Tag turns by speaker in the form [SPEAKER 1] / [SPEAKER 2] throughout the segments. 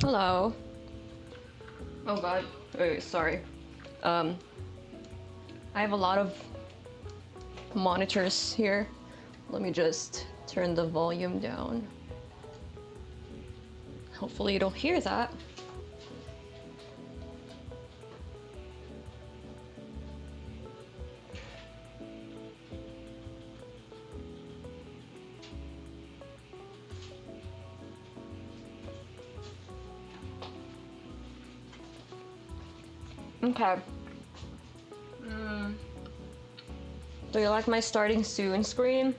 [SPEAKER 1] Hello. Oh god. Wait, sorry. I have a lot of monitors here. Let me just turn the volume down. Hopefully you don't hear that. Okay. Do you like my starting soon screen?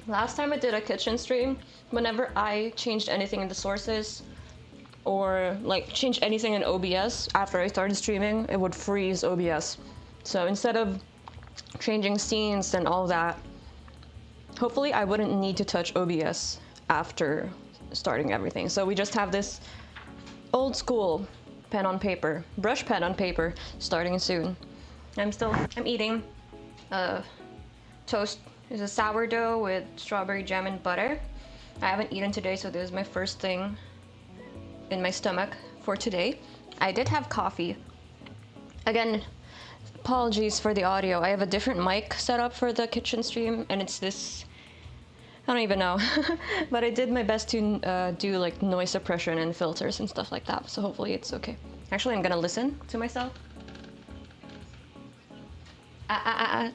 [SPEAKER 1] Last time I did a kitchen stream, whenever I changed anything in the sources or like changed anything in OBS after I started streaming, it would freeze OBS. So instead of changing scenes and all that, hopefully I wouldn't need to touch OBS after starting everything. So we just have this old school pen on paper, brush pen on paper, starting soon. I'm eating toast. It's a sourdough with strawberry jam and butter. I haven't eaten today, so this is my first thing in my stomach for today. I did have coffee. Again, apologies for the audio. I have a different mic set up for the kitchen stream, and it's this, I don't even know. But I did my best to do like noise suppression and filters and stuff like that, so hopefully it's okay. Actually, I'm gonna listen to myself.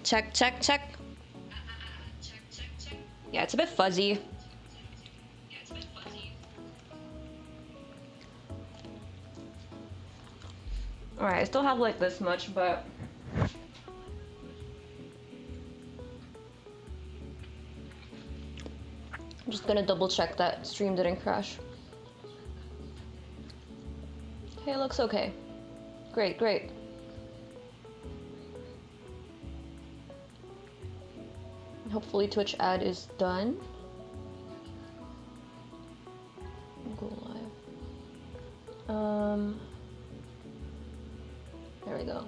[SPEAKER 1] Check, check, check. Yeah, it's a bit fuzzy. Alright, I still have like this much, but I'm just gonna double check that stream didn't crash. Okay, it looks okay. Great, great. Hopefully Twitch ad is done. Go live. There we go.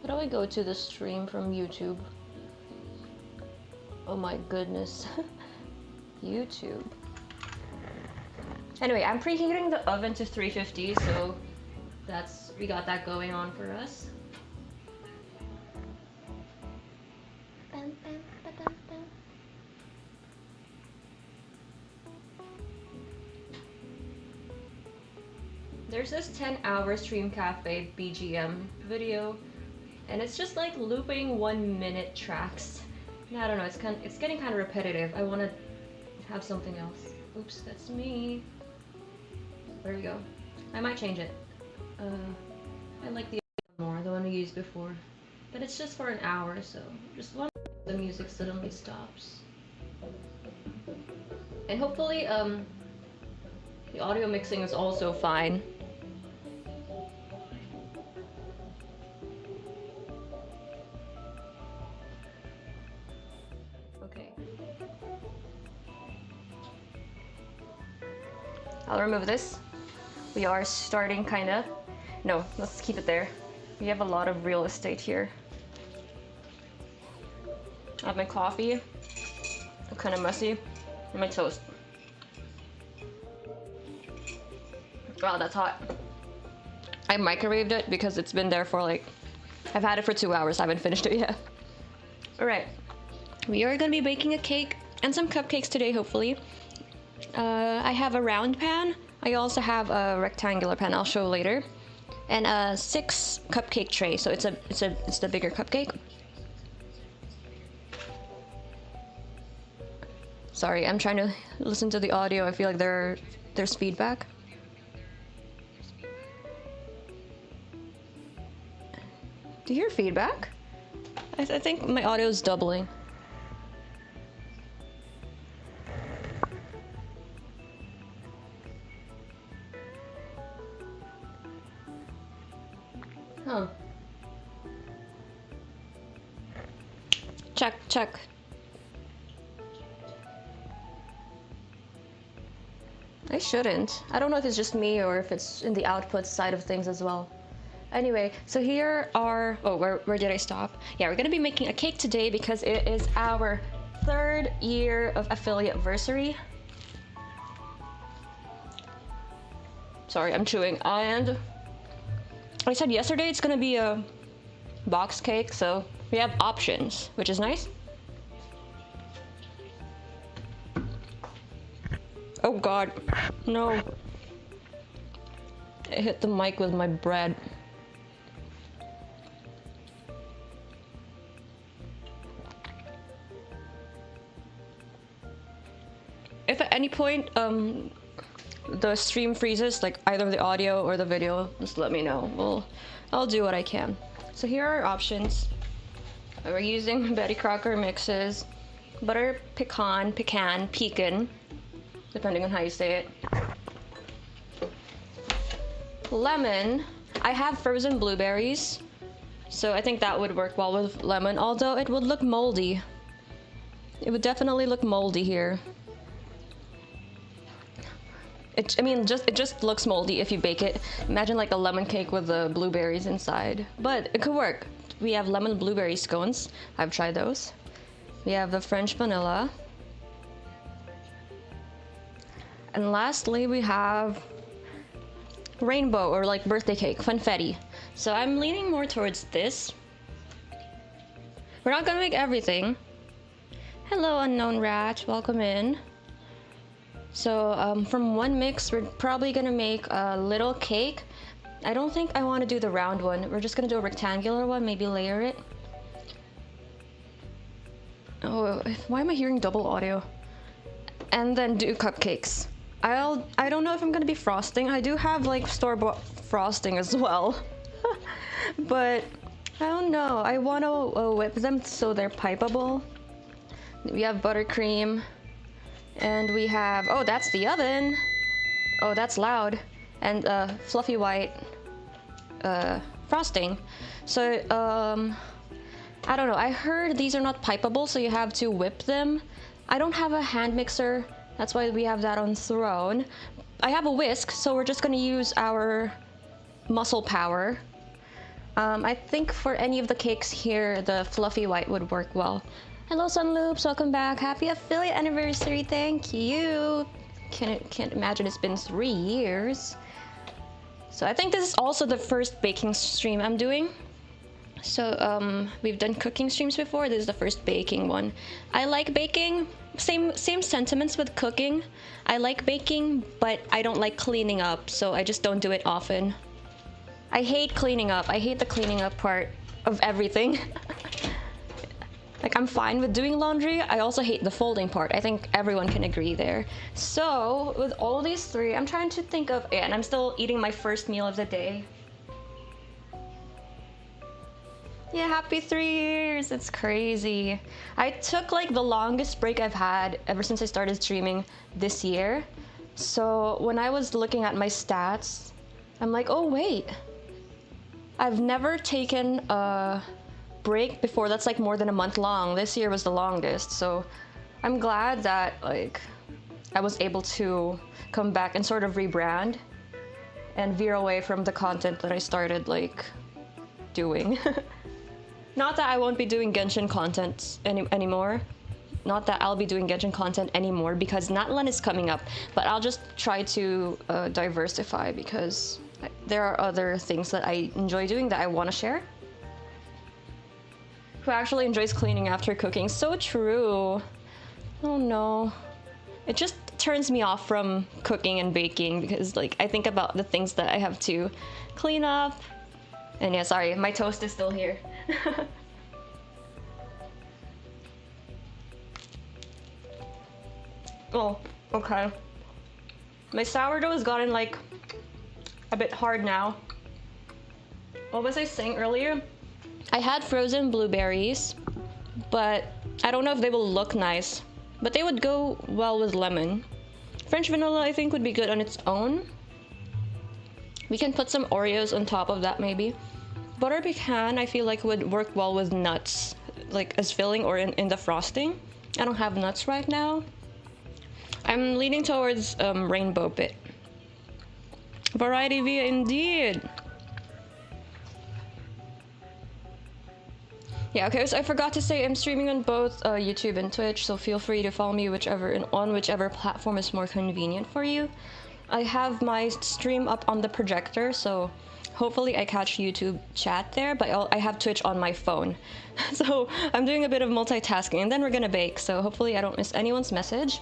[SPEAKER 1] How do I go to the stream from YouTube? Oh my goodness. YouTube. Anyway, I'm preheating the oven to 350, so we got that going on for us. There's this 10-hour Stream Cafe BGM video, and it's just like looping 1-minute tracks. And I don't know, it's getting kind of repetitive. I want to have something else. Oops, that's me. There we go. I might change it. I like the other more, the one we used before. But it's just for an hour, so just one the music suddenly stops. And hopefully, the audio mixing is also fine. Okay. I'll remove this. We are starting kinda. No, let's keep it there. We have a lot of real estate here. I have my coffee, kind of messy, and my toast. Wow, that's hot. I microwaved it because it's been there for like, I've had it for 2 hours, I haven't finished it yet. Alright, we are gonna be baking a cake and some cupcakes today, hopefully. I have a round pan. I also have a rectangular pan, I'll show later. And a 6 cupcake tray, so it's the bigger cupcake. Sorry, I'm trying to listen to the audio. I feel like there's feedback. Do you hear feedback? I think my audio is doubling. Huh. Check, check. I shouldn't. I don't know if it's just me or if it's in the output side of things as well. Anyway, so here are, oh, where did I stop? Yeah, we're gonna be making a cake today because it is our 3rd year of affiliate anniversary. Sorry, I'm chewing. And I said yesterday it's gonna be a box cake, so we have options, which is nice. Oh God, no. I hit the mic with my bread. If at any point the stream freezes, like either the audio or the video, just let me know. I'll do what I can. So here are our options. We're using Betty Crocker mixes, butter pecan, depending on how you say it. Lemon. I have frozen blueberries, so I think that would work well with lemon, although it would look moldy. It would definitely look moldy here. It just looks moldy if you bake it. Imagine like a lemon cake with the blueberries inside, but it could work. We have lemon blueberry scones. I've tried those. We have the French vanilla. And lastly, we have rainbow, or like birthday cake, funfetti. So I'm leaning more towards this. We're not gonna make everything. Hello, unknown rat, welcome in. So from one mix, we're probably gonna make a little cake. I don't think I want to do the round one. We're just gonna do a rectangular one, maybe layer it. Oh, why am I hearing double audio? And then do cupcakes. I don't know if I'm gonna be frosting. I do have like store-bought frosting as well. But I don't know. I want to whip them so they're pipeable. We have buttercream. And we have, oh, that's the oven. Oh, that's loud. And fluffy white frosting. So, I don't know. I heard these are not pipeable, so you have to whip them. I don't have a hand mixer. That's why we have that on throne. I have a whisk, so we're just gonna use our muscle power. I think for any of the cakes here, the fluffy white would work well. Hello, Sunloops, welcome back. Happy affiliate anniversary, thank you. Can't imagine it's been 3 years. So I think this is also the first baking stream I'm doing. So we've done cooking streams before. This is the first baking one. I like baking. Same sentiments with cooking. I like baking, but I don't like cleaning up, so I just don't do it often. I hate cleaning up. I hate the cleaning up part of everything. Like, I'm fine with doing laundry. I also hate the folding part. I think everyone can agree there. So with all these 3, I'm trying to think of, and I'm still eating my first meal of the day. Yeah, happy 3 years. It's crazy. I took like the longest break I've had ever since I started streaming this year. So when I was looking at my stats, I'm like, oh wait, I've never taken a break before that's like more than a month long. This year was the longest, so I'm glad that like I was able to come back and sort of rebrand and veer away from the content that I started like doing. Not that I won't be doing Genshin content anymore. Not that I'll be doing Genshin content anymore because Natlan is coming up, but I'll just try to diversify because there are other things that I enjoy doing that I want to share. Who actually enjoys cleaning after cooking? So true. Oh no. It just turns me off from cooking and baking because like I think about the things that I have to clean up. And yeah, sorry, my toast is still here. Oh, okay. My sourdough has gotten like a bit hard now. What was I saying earlier? I had frozen blueberries, but I don't know if they will look nice, but they would go well with lemon. French vanilla I think would be good on its own. We can put some Oreos on top of that maybe. Butter pecan I feel like would work well with nuts, like as filling or in the frosting. I don't have nuts right now. I'm leaning towards rainbow bit. Variety via indeed. Yeah, okay, so I forgot to say I'm streaming on both YouTube and Twitch, so feel free to follow me on whichever platform is more convenient for you. I have my stream up on the projector, so hopefully I catch YouTube chat there, but I have Twitch on my phone. So I'm doing a bit of multitasking, and then we're gonna bake, so hopefully I don't miss anyone's message.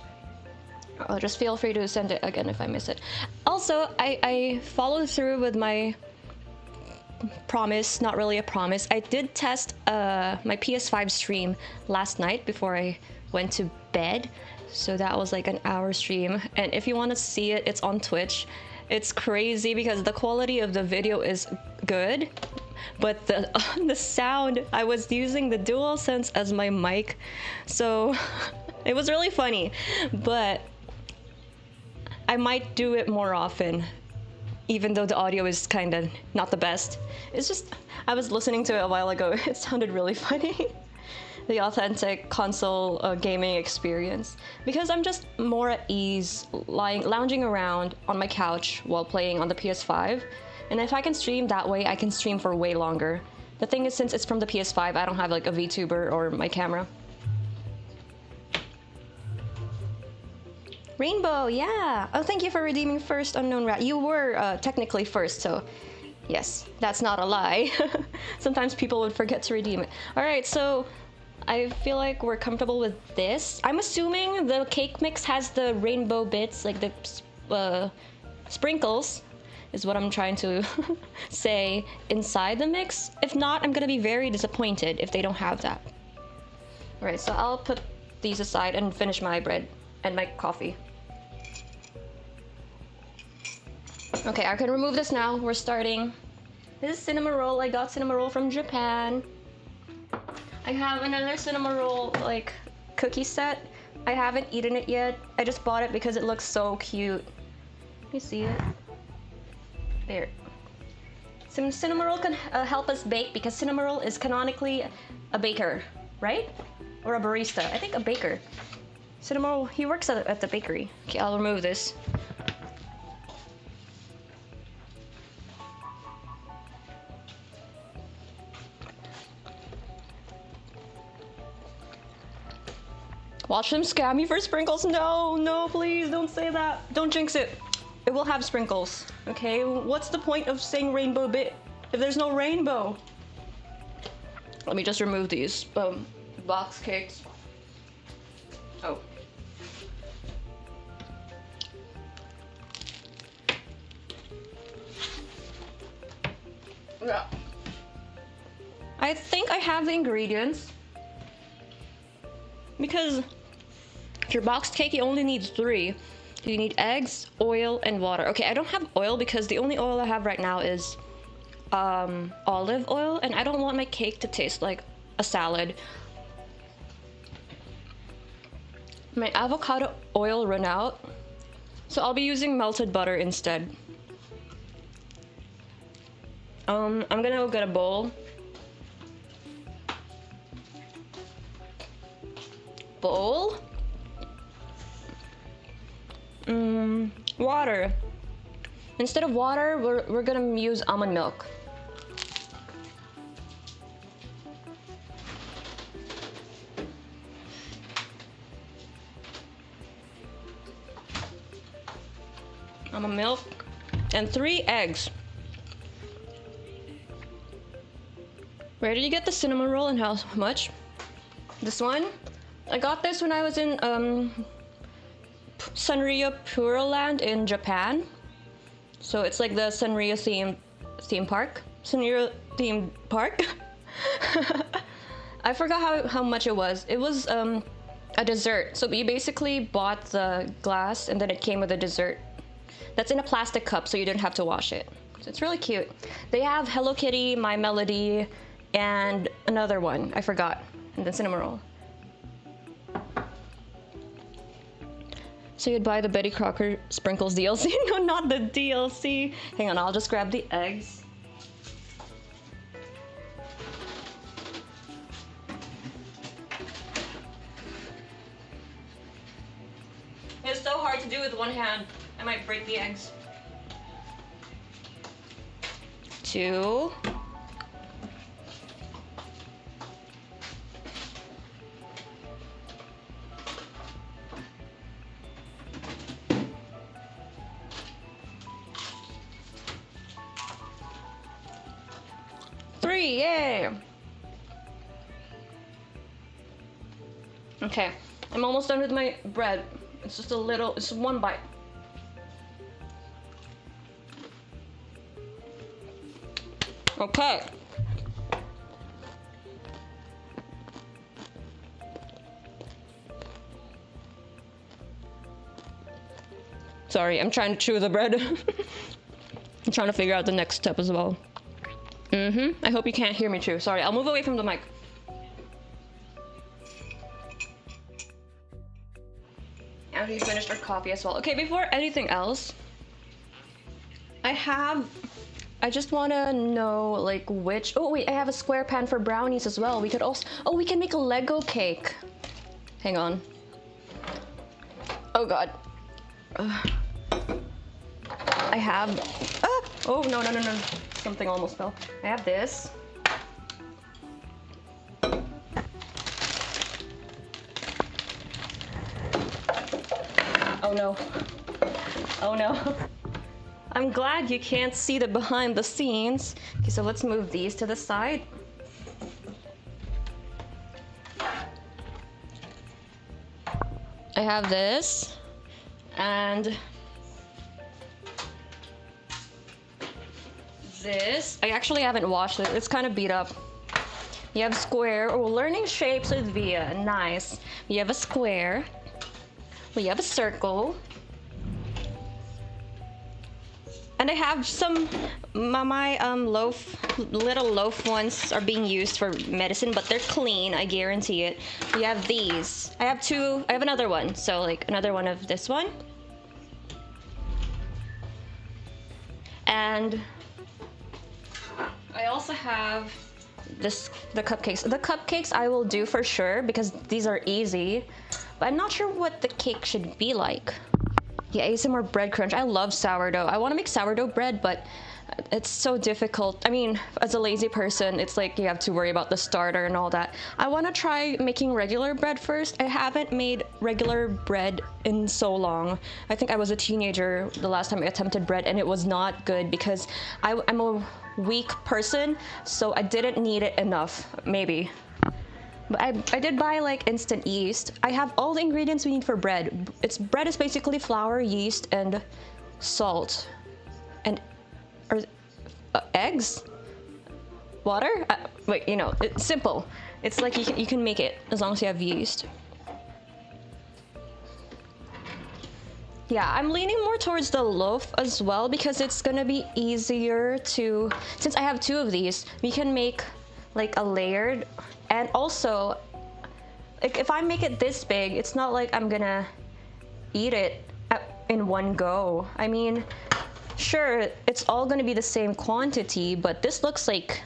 [SPEAKER 1] Just feel free to send it again if I miss it. Also, I followed through with my promise, not really a promise. I did test my PS5 stream last night before I went to bed. So that was like an hour stream. And if you want to see it, it's on Twitch. It's crazy because the quality of the video is good, but the sound, I was using the DualSense as my mic. So it was really funny, but I might do it more often, even though the audio is kind of not the best. It's just, I was listening to it a while ago. It sounded really funny. The authentic console gaming experience. Because I'm just more at ease lounging around on my couch while playing on the PS5. And if I can stream that way, I can stream for way longer. The thing is, since it's from the PS5, I don't have like a VTuber or my camera. Rainbow, yeah! Oh, thank you for redeeming first, Unknown Rat. You were technically first, so yes, that's not a lie. Sometimes people would forget to redeem it. Alright, so I feel like we're comfortable with this. I'm assuming the cake mix has the rainbow bits, like the sprinkles, is what I'm trying to say, inside the mix. If not, I'm gonna be very disappointed if they don't have that. Alright, so I'll put these aside and finish my bread and my coffee. Okay, I can remove this now. We're starting. This is cinnamon roll. I got cinnamon roll from Japan. I have another cinnamon roll like cookie set. I haven't eaten it yet. I just bought it because it looks so cute. Let me see it. There. Some cinnamon roll can help us bake because cinnamon roll is canonically a baker, right? Or a barista. I think a baker. Cinnamon roll, he works at the bakery. Okay, I'll remove this. Watch them scam me for sprinkles. No, no, please don't say that. Don't jinx it. It will have sprinkles, okay? What's the point of saying rainbow bit if there's no rainbow? Let me just remove these box cakes. Oh. Yeah. I think I have the ingredients. Because if your boxed cake, you only need 3. You need eggs, oil, and water. Okay, I don't have oil because the only oil I have right now is olive oil, and I don't want my cake to taste like a salad. My avocado oil ran out, so I'll be using melted butter instead. I'm gonna go get a bowl. Bowl? Water. Instead of water, we're gonna use almond milk. Almond milk and 3 eggs. Where did you get the cinnamon roll and how much? This one? I got this when I was in Sanrio Puro Land in Japan. So it's like the Sanrio theme park. Sanrio theme park. I forgot how much it was. It was a dessert. So we basically bought the glass and then it came with a dessert. That's in a plastic cup, so you didn't have to wash it. So it's really cute. They have Hello Kitty, My Melody, and another one. I forgot. And then cinnamon roll. So you'd buy the Betty Crocker Sprinkles DLC? No, not the DLC. Hang on, I'll just grab the eggs. It's so hard to do with one hand. I might break the eggs. 2. Three, yay! Okay, I'm almost done with my bread. It's just a little, it's one bite. Okay. Sorry, I'm trying to chew the bread. I'm trying to figure out the next step as well. I hope you can't hear me chew. Sorry, I'll move away from the mic. And we finished our coffee as well. Okay, before anything else, I just want to know like which, oh wait, I have a square pan for brownies as well. We could also, oh, we can make a Lego cake. Hang on. Oh god. I have, oh no. Something almost fell. I have this. Oh no. Oh no. I'm glad you can't see the behind the scenes. Okay, so let's move these to the side. I have this and this. I actually haven't washed it. It's kind of beat up. You have square. Oh, learning shapes with Via. Nice. You have a square. We have a circle. And I have some, my little loaf ones are being used for medicine, but they're clean, I guarantee it. We have these. I have two, I have another one. So like another one of this one. And I also have the cupcakes. The cupcakes I will do for sure because these are easy, but I'm not sure what the cake should be like. Yeah, ASMR bread crunch. I love sourdough. I want to make sourdough bread, but it's so difficult. I mean, as a lazy person, it's like you have to worry about the starter and all that. I want to try making regular bread first. I haven't made regular bread in so long. I think I was a teenager the last time I attempted bread, and it was not good because I'm a weak person, so I didn't need it enough, maybe. But I did buy like instant yeast. I have all the ingredients we need for bread. Bread is basically flour, yeast, and salt, and eggs, water. Wait, you know, it's simple. It's like you can make it as long as you have yeast. Yeah, I'm leaning more towards the loaf as well because it's gonna be easier to, since I have two of these, we can make like a layered. And also, like if I make it this big, it's not like I'm gonna eat it in one go. I mean, sure, it's all gonna be the same quantity, but this looks like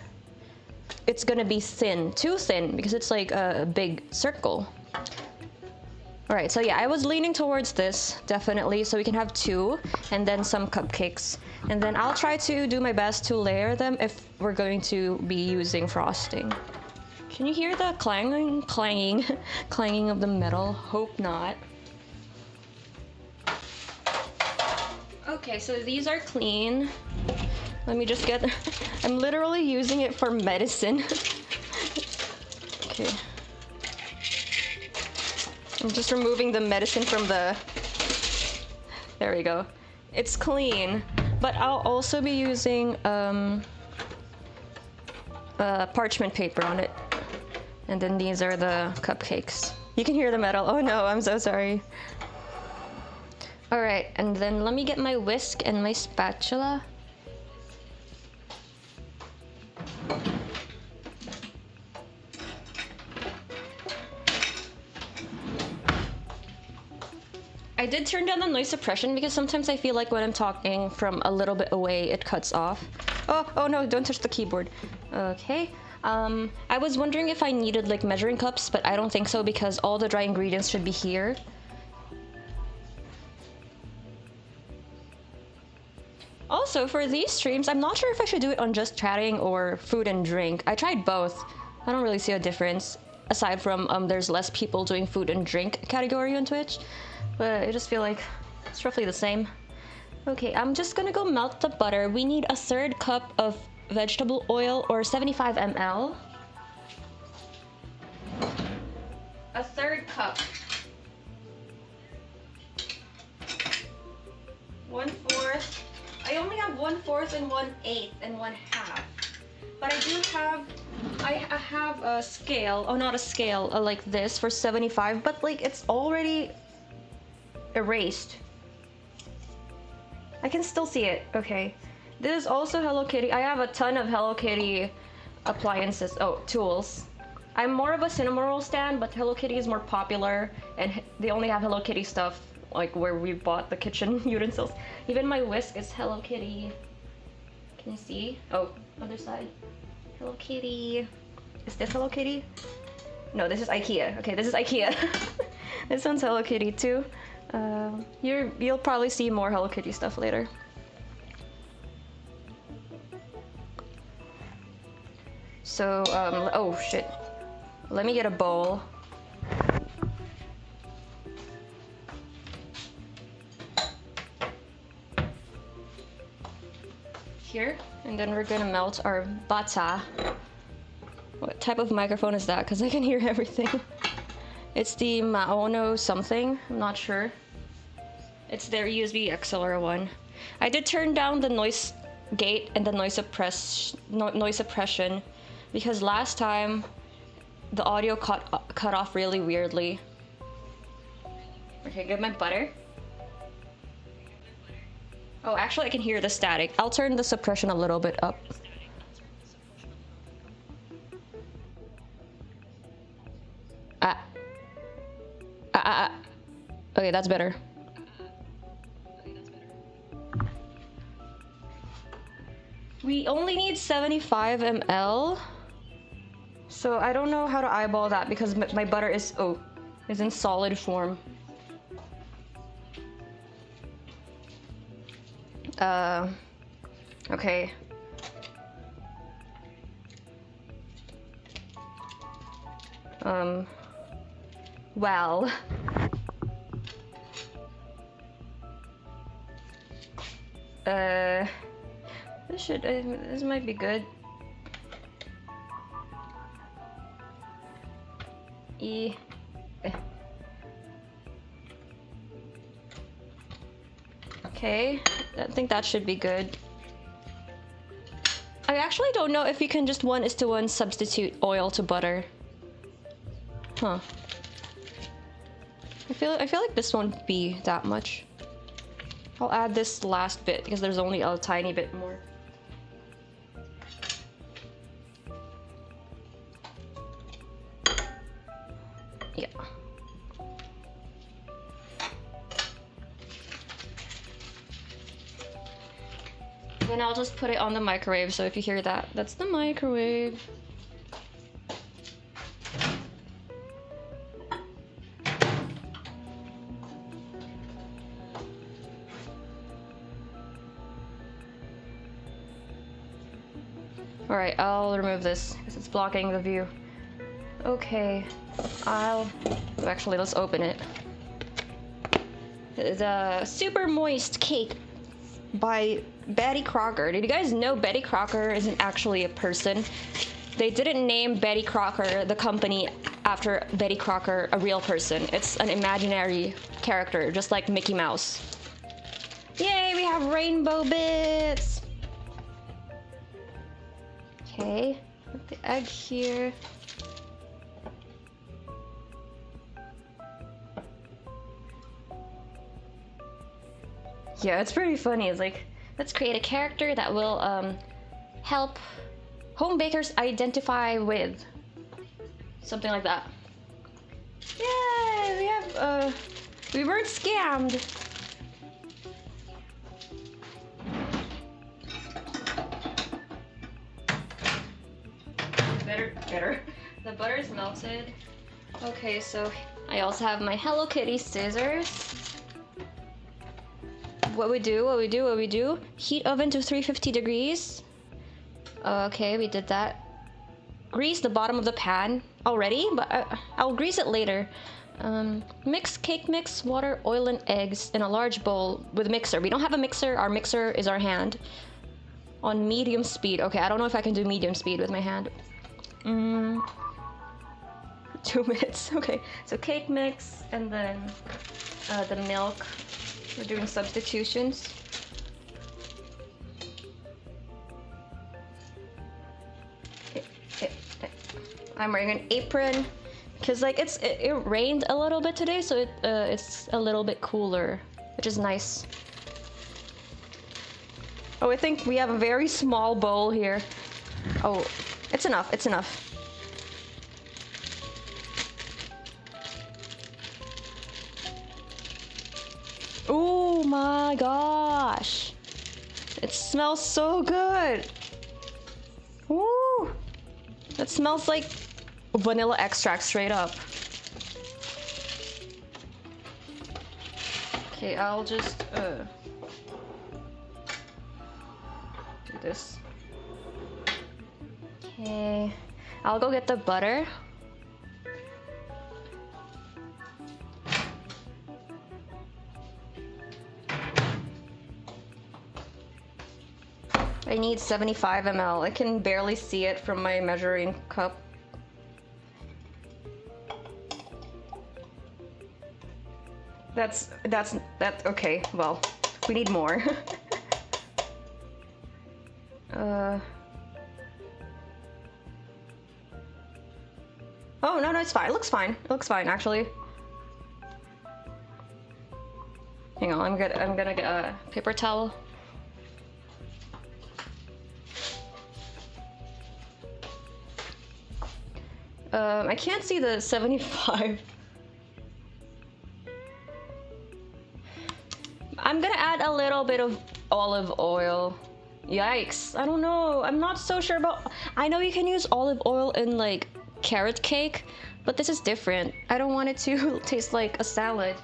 [SPEAKER 1] it's gonna be thin, too thin, because it's like a big circle. All right, so yeah, I was leaning towards this, definitely, so we can have two, and then some cupcakes. And then I'll try to do my best to layer them if we're going to be using frosting. Can you hear the clanging of the metal? Hope not. Okay, so these are clean. Let me just get, I'm literally using it for medicine. Okay. I'm just removing the medicine from the, there we go. It's clean, but I'll also be using parchment paper on it. And then these are the cupcakes. You can hear the metal. Oh no, I'm so sorry. All right, and then let me get my whisk and my spatula. I did turn down the noise suppression because sometimes I feel like when I'm talking from a little bit away, it cuts off. Oh no, don't touch the keyboard. Okay. I was wondering if I needed like measuring cups, but I don't think so because all the dry ingredients should be here. Also, for these streams, I'm not sure if I should do it on just chatting or food and drink. I tried both. I don't really see a difference, aside from there's less people doing food and drink category on Twitch. But I just feel like it's roughly the same. Okay, I'm just gonna go melt the butter. We need a 1/3 cup of vegetable oil, or 75 ml. A 1/3 cup. 1/4. I only have 1/4 and 1/8 and 1/2. But I have a scale. Oh, not a scale, like this for 75, but like it's already erased. I can still see it. Okay. This is also Hello Kitty. I have a ton of Hello Kitty appliances. Oh, tools. I'm more of a Cinnamoroll stan, but Hello Kitty is more popular, and they only have Hello Kitty stuff like where we bought the kitchen utensils. Even my whisk is Hello Kitty. Can you see? Oh, other side. Hello Kitty. Is this Hello Kitty? No, this is IKEA. Okay, this is IKEA. This one's Hello Kitty too. You'll probably see more Hello Kitty stuff later. So, oh shit. Let me get a bowl. Here, and then we're gonna melt our butter. What type of microphone is that? Because I can hear everything. It's the Maono something, I'm not sure. It's their USB XLR one. I did turn down the noise gate and the noise suppression because last time the audio cut off really weirdly. Okay, get my butter. Oh, actually I can hear the static. I'll turn the suppression a little bit up. Okay, that's better. We only need 75 ml. So I don't know how to eyeball that because my butter is in solid form. Okay. Well. This might be good. Okay, I think that should be good. I actually don't know if you can just 1:1 substitute oil to butter. Huh. I feel like this won't be that much. I'll add this last bit because there's only a tiny bit more. Yeah. Then I'll just put it on the microwave, so if you hear that, that's the microwave. Alright, I'll remove this because it's blocking the view. Okay, actually, let's open it. The Super Moist Cake by Betty Crocker. Did you guys know Betty Crocker isn't actually a person? They didn't name Betty Crocker, the company, after Betty Crocker, a real person. It's an imaginary character, just like Mickey Mouse. Yay, we have rainbow bits! Okay, put the egg here. Yeah, it's pretty funny. It's like, let's create a character that will help home bakers identify with. Something like that. Yay! We weren't scammed. Better. The butter is melted. Okay, so I also have my Hello Kitty scissors. what we do. Heat oven to 350 degrees. Okay, we did that. Grease the bottom of the pan already, but I'll grease it later. Mix cake mix, water, oil, and eggs in a large bowl with a mixer. We don't have a mixer. Our mixer is our hand. On medium speed. Okay, I don't know if I can do medium speed with my hand. 2 minutes. Okay, so cake mix and then the milk. We're doing substitutions. I'm wearing an apron because like it rained a little bit today, so it's a little bit cooler, which is nice. Oh, I think we have a very small bowl here. Oh, it's enough. It's enough. Oh my gosh, it smells so good. Woo! It smells like vanilla extract straight up. Okay, I'll just do this. Okay, I'll go get the butter. I need 75 ml. I can barely see it from my measuring cup. That's okay. Well, we need more. Oh no, it's fine. It looks fine. It looks fine actually. Hang on, I'm gonna get a paper towel. I can't see the 75. I'm gonna add a little bit of olive oil. Yikes, I don't know. I'm not so sure about... I know you can use olive oil in like carrot cake, but this is different. I don't want it to taste like a salad.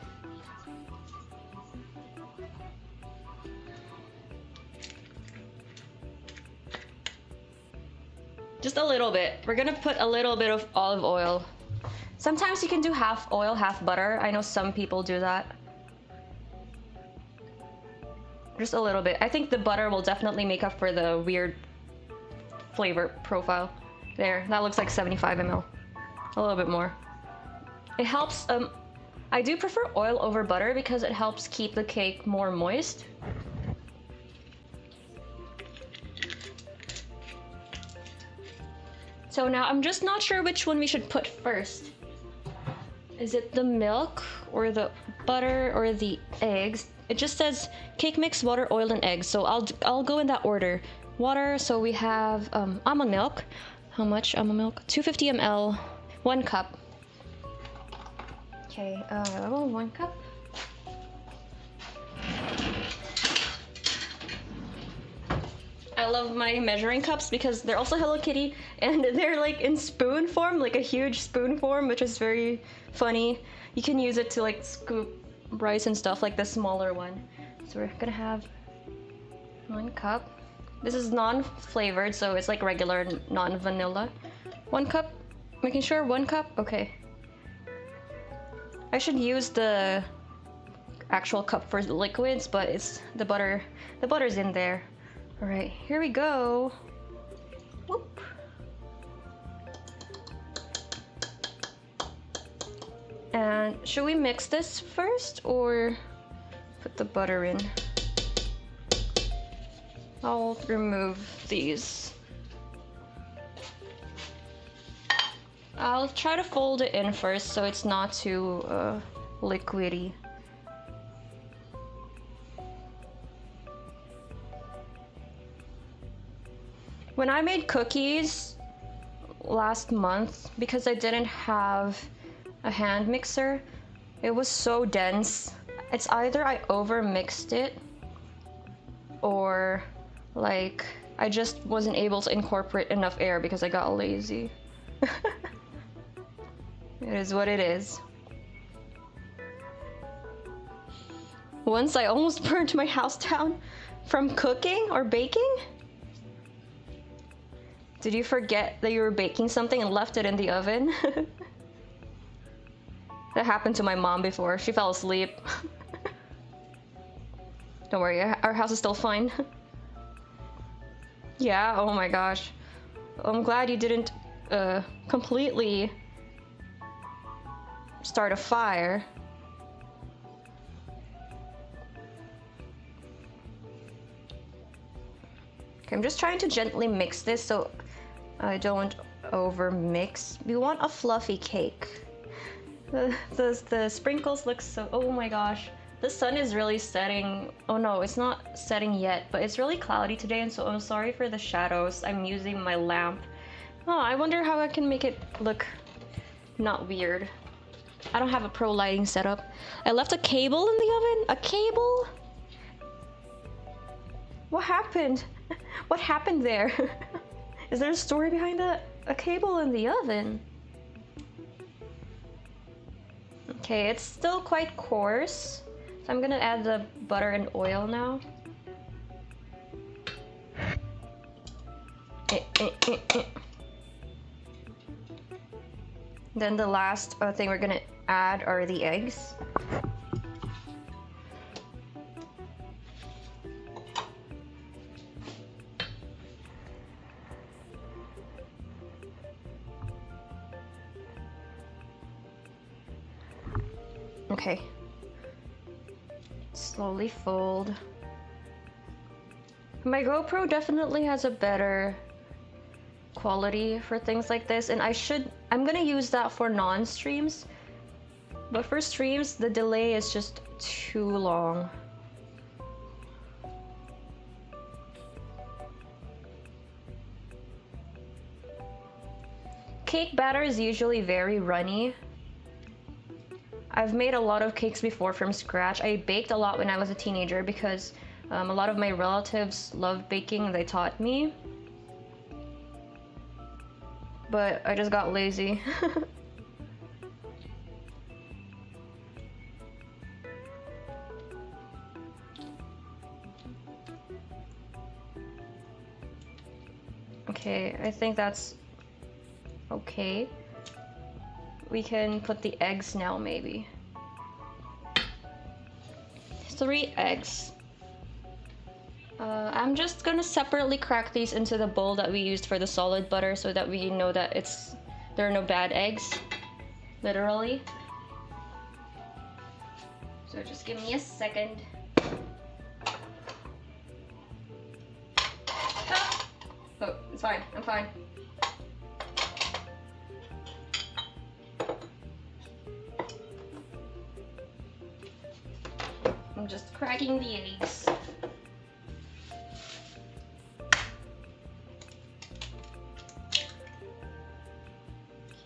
[SPEAKER 1] Just a little bit. We're gonna put a little bit of olive oil. Sometimes you can do half oil, half butter. I know some people do that. Just a little bit. I think the butter will definitely make up for the weird flavor profile. There, that looks like 75 ml. A little bit more. It helps, I do prefer oil over butter because it helps keep the cake more moist. So now I'm just not sure which one we should put first. Is it the milk or the butter or the eggs? It just says cake mix, water, oil, and eggs. So I'll go in that order. Water, so we have almond milk. How much almond milk? 250 ml, 1 cup. Okay, 1 cup. I love my measuring cups because they're also Hello Kitty and they're like in spoon form, like a huge spoon form, which is very funny. You can use it to like scoop rice and stuff, like the smaller one. So we're gonna have 1 cup. This is non-flavored, so it's like regular non-vanilla. 1 cup, making sure 1 cup, okay. I should use the actual cup for the liquids, but it's the butter's in there. All right, here we go. Whoop. And should we mix this first or put the butter in? I'll remove these. I'll try to fold it in first so it's not too liquidy. When I made cookies last month, because I didn't have a hand mixer, it was so dense. It's either I over mixed it or like I just wasn't able to incorporate enough air because I got lazy. It is what it is. Once I almost burned my house down from cooking or baking. Did you forget that you were baking something and left it in the oven? That happened to my mom before. She fell asleep. Don't worry, our house is still fine. Yeah, oh my gosh. I'm glad you didn't completely start a fire. Okay, I'm just trying to gently mix this so I don't over mix. We want a fluffy cake. The sprinkles look so, oh my gosh. The sun is really setting. Oh no, it's not setting yet, but it's really cloudy today, and so I'm sorry for the shadows. I'm using my lamp. Oh, I wonder how I can make it look not weird. I don't have a pro lighting setup. I left a cable in the oven? A cable? What happened? What happened there? Is there a story behind that? A cable in the oven? Okay, it's still quite coarse. So I'm gonna add the butter and oil now. Then the last thing we're gonna add are the eggs. Okay. Slowly fold. My GoPro definitely has a better quality for things like this, and I'm gonna use that for non-streams, but for streams the delay is just too long. Cake batter is usually very runny. I've made a lot of cakes before from scratch. I baked a lot when I was a teenager because a lot of my relatives loved baking and they taught me. But I just got lazy. Okay, I think that's okay. We can put the eggs now, maybe. 3 eggs. I'm just gonna separately crack these into the bowl that we used for the solid butter so that we know that there are no bad eggs, literally. So just give me a second. Ah! Oh, it's fine, I'm fine. I'm just cracking the eggs.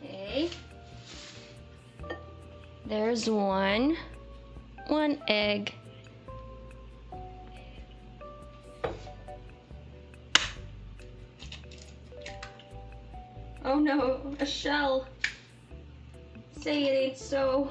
[SPEAKER 1] Okay. There's one egg. Oh no, a shell. Say it ain't so.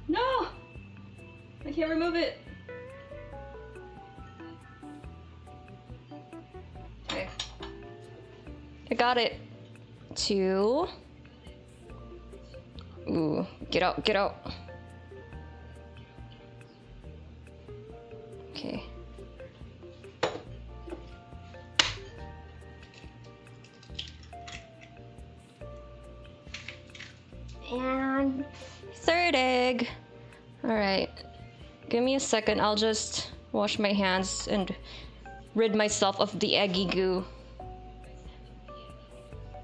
[SPEAKER 1] No! I can't remove it. Okay. I got it. 2. Ooh, get out, get out. Okay. And 3rd egg. All right, give me a second. I'll just wash my hands and rid myself of the eggy goo.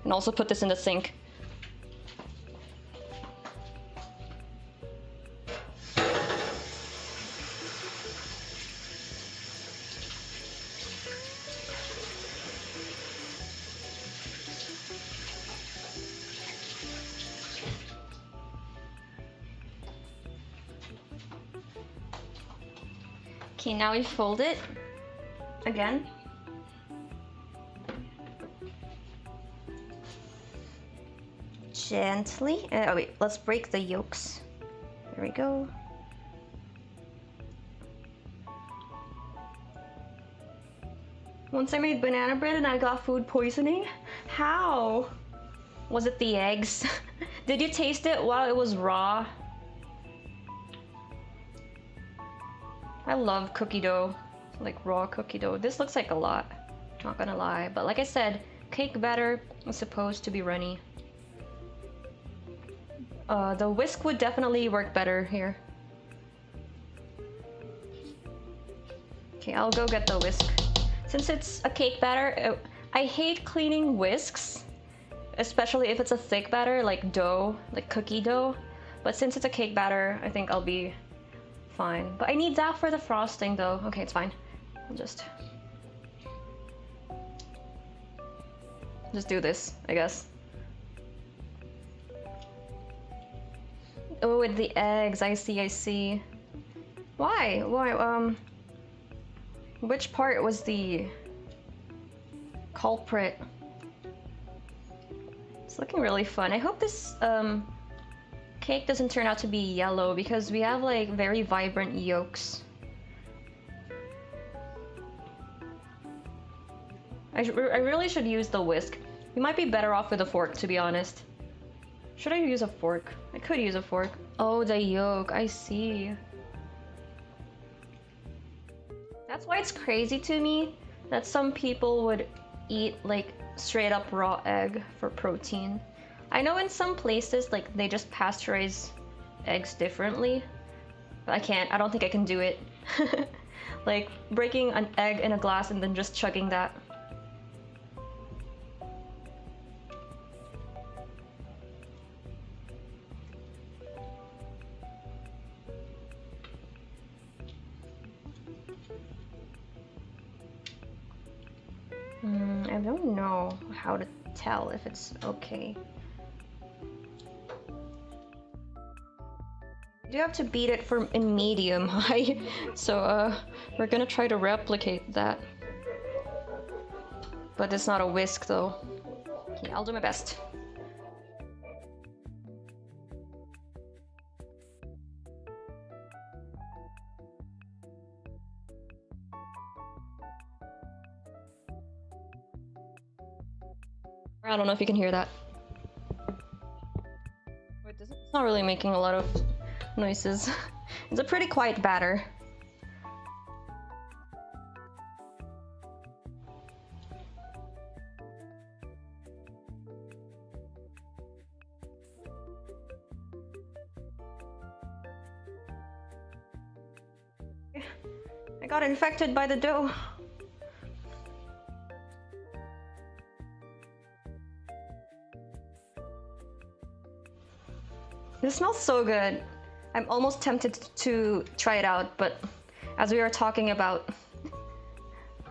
[SPEAKER 1] And also put this in the sink. Okay, now we fold it again. Gently. Oh wait, let's break the yolks. There we go. Once I made banana bread and I got food poisoning. How? Was it the eggs? Did you taste it while it was raw? I love cookie dough, like raw cookie dough. This looks like a lot, not gonna lie. But like I said, cake batter is supposed to be runny. The whisk would definitely work better here. Okay, I'll go get the whisk. Since it's a cake batter, I hate cleaning whisks, especially if it's a thick batter like dough, like cookie dough. But since it's a cake batter, I think I'll be fine. But I need that for the frosting though. Okay, it's fine. I'll just do this, I guess. Oh, with the eggs, I see. Why? Which part was the culprit? It's looking really fun. I hope this cake doesn't turn out to be yellow because we have like very vibrant yolks. I really should use the whisk. We might be better off with a fork, to be honest. Should I use a fork? I could use a fork. Oh, the yolk, I see. That's why it's crazy to me that some people would eat like straight up raw egg for protein. I know in some places like they just pasteurize eggs differently, but I don't think I can do it. Like breaking an egg in a glass and then just chugging that. I don't know how to tell if it's okay. You do have to beat it in medium high, so we're gonna try to replicate that. But it's not a whisk though. Okay, I'll do my best. I don't know if you can hear that. Wait, it's not really making a lot of noises. It's a pretty quiet batter. I got infected by the dough. This smells so good. I'm almost tempted to try it out, but as we were talking about,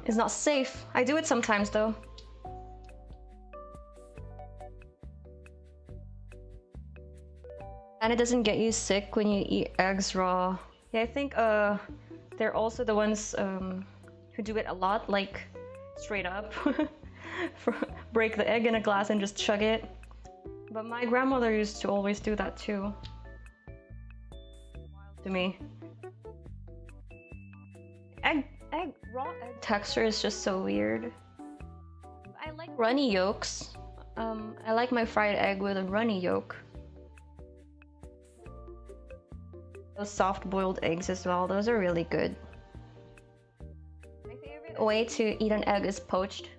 [SPEAKER 1] it's not safe. I do it sometimes though. And it doesn't get you sick when you eat eggs raw. Yeah, I think they're also the ones who do it a lot, like straight up. Break the egg in a glass and just chug it. But my grandmother used to always do that too. Wild to me. Raw egg texture is just so weird. I like runny yolks. I like my fried egg with a runny yolk. Those soft boiled eggs as well, those are really good. My favorite way to eat an egg is poached.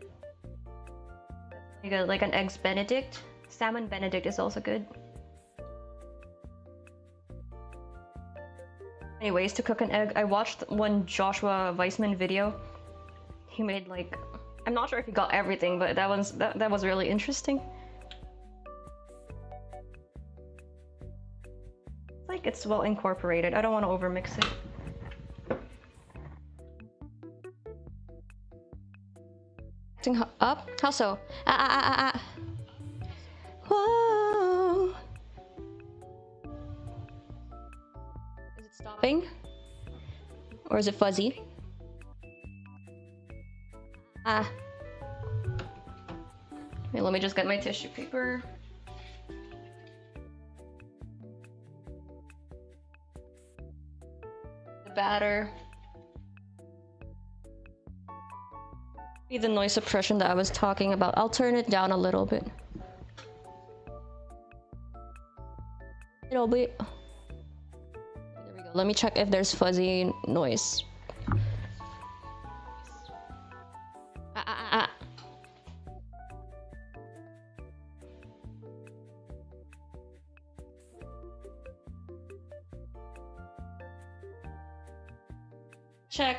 [SPEAKER 1] Like an eggs Benedict. Salmon Benedict is also good. Anyways, to cook an egg, I watched one Joshua Weissman video. He made like, I'm not sure if he got everything, but that was really interesting. Like it's well incorporated. I don't want to overmix it. Acting up? How so? Whoa. Is it stopping? Or is it fuzzy? Ah. Okay, let me just get my tissue paper. The batter. Be the noise suppression that I was talking about. I'll turn it down a little bit. It'll be... There we go. Let me check if there's fuzzy noise. Check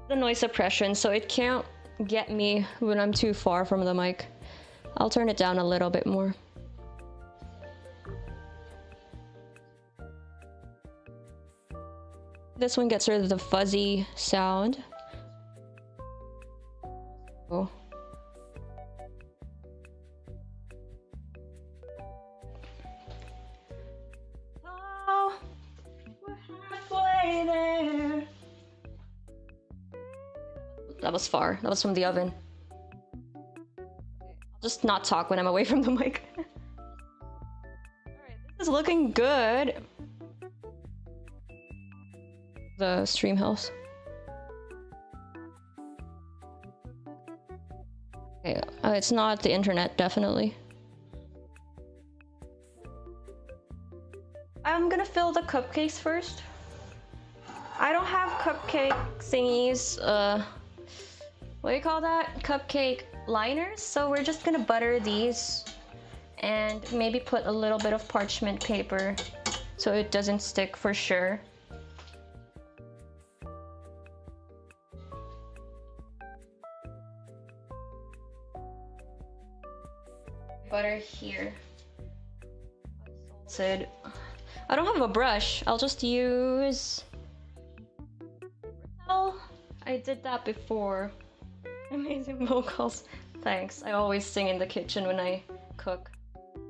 [SPEAKER 1] the noise suppression so it can't get me when I'm too far from the mic. I'll turn it down a little bit more. This one gets rid of the fuzzy sound. Oh. Oh, we're halfway there. That was far. That was from the oven. I'll just not talk when I'm away from the mic. Alright, this is looking good. The stream house. Okay, it's not the internet, definitely. I'm gonna fill the cupcakes first. I don't have cupcake thingies, what do you call that? Cupcake liners. So we're just gonna butter these and maybe put a little bit of parchment paper so it doesn't stick for sure. Butter here. Salted. I don't have a brush. I'll just use... Well, I did that before. Amazing vocals. Thanks. I always sing in the kitchen when I cook.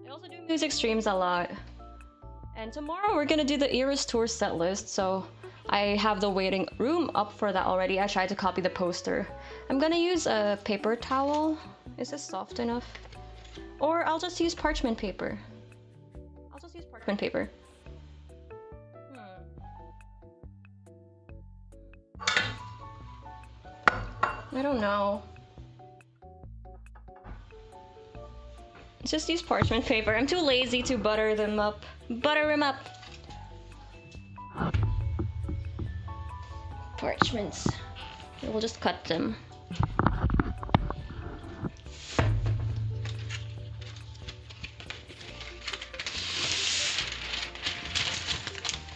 [SPEAKER 1] I also do music streams a lot. And tomorrow we're gonna do the Eras Tour set list, so I have the waiting room up for that already. I tried to copy the poster. I'm gonna use a paper towel. Is this soft enough? Or I'll just use parchment paper. I'll just use parchment paper. I don't know. Just use parchment paper. I'm too lazy to butter them up. Butter them up! Parchments. We'll just cut them.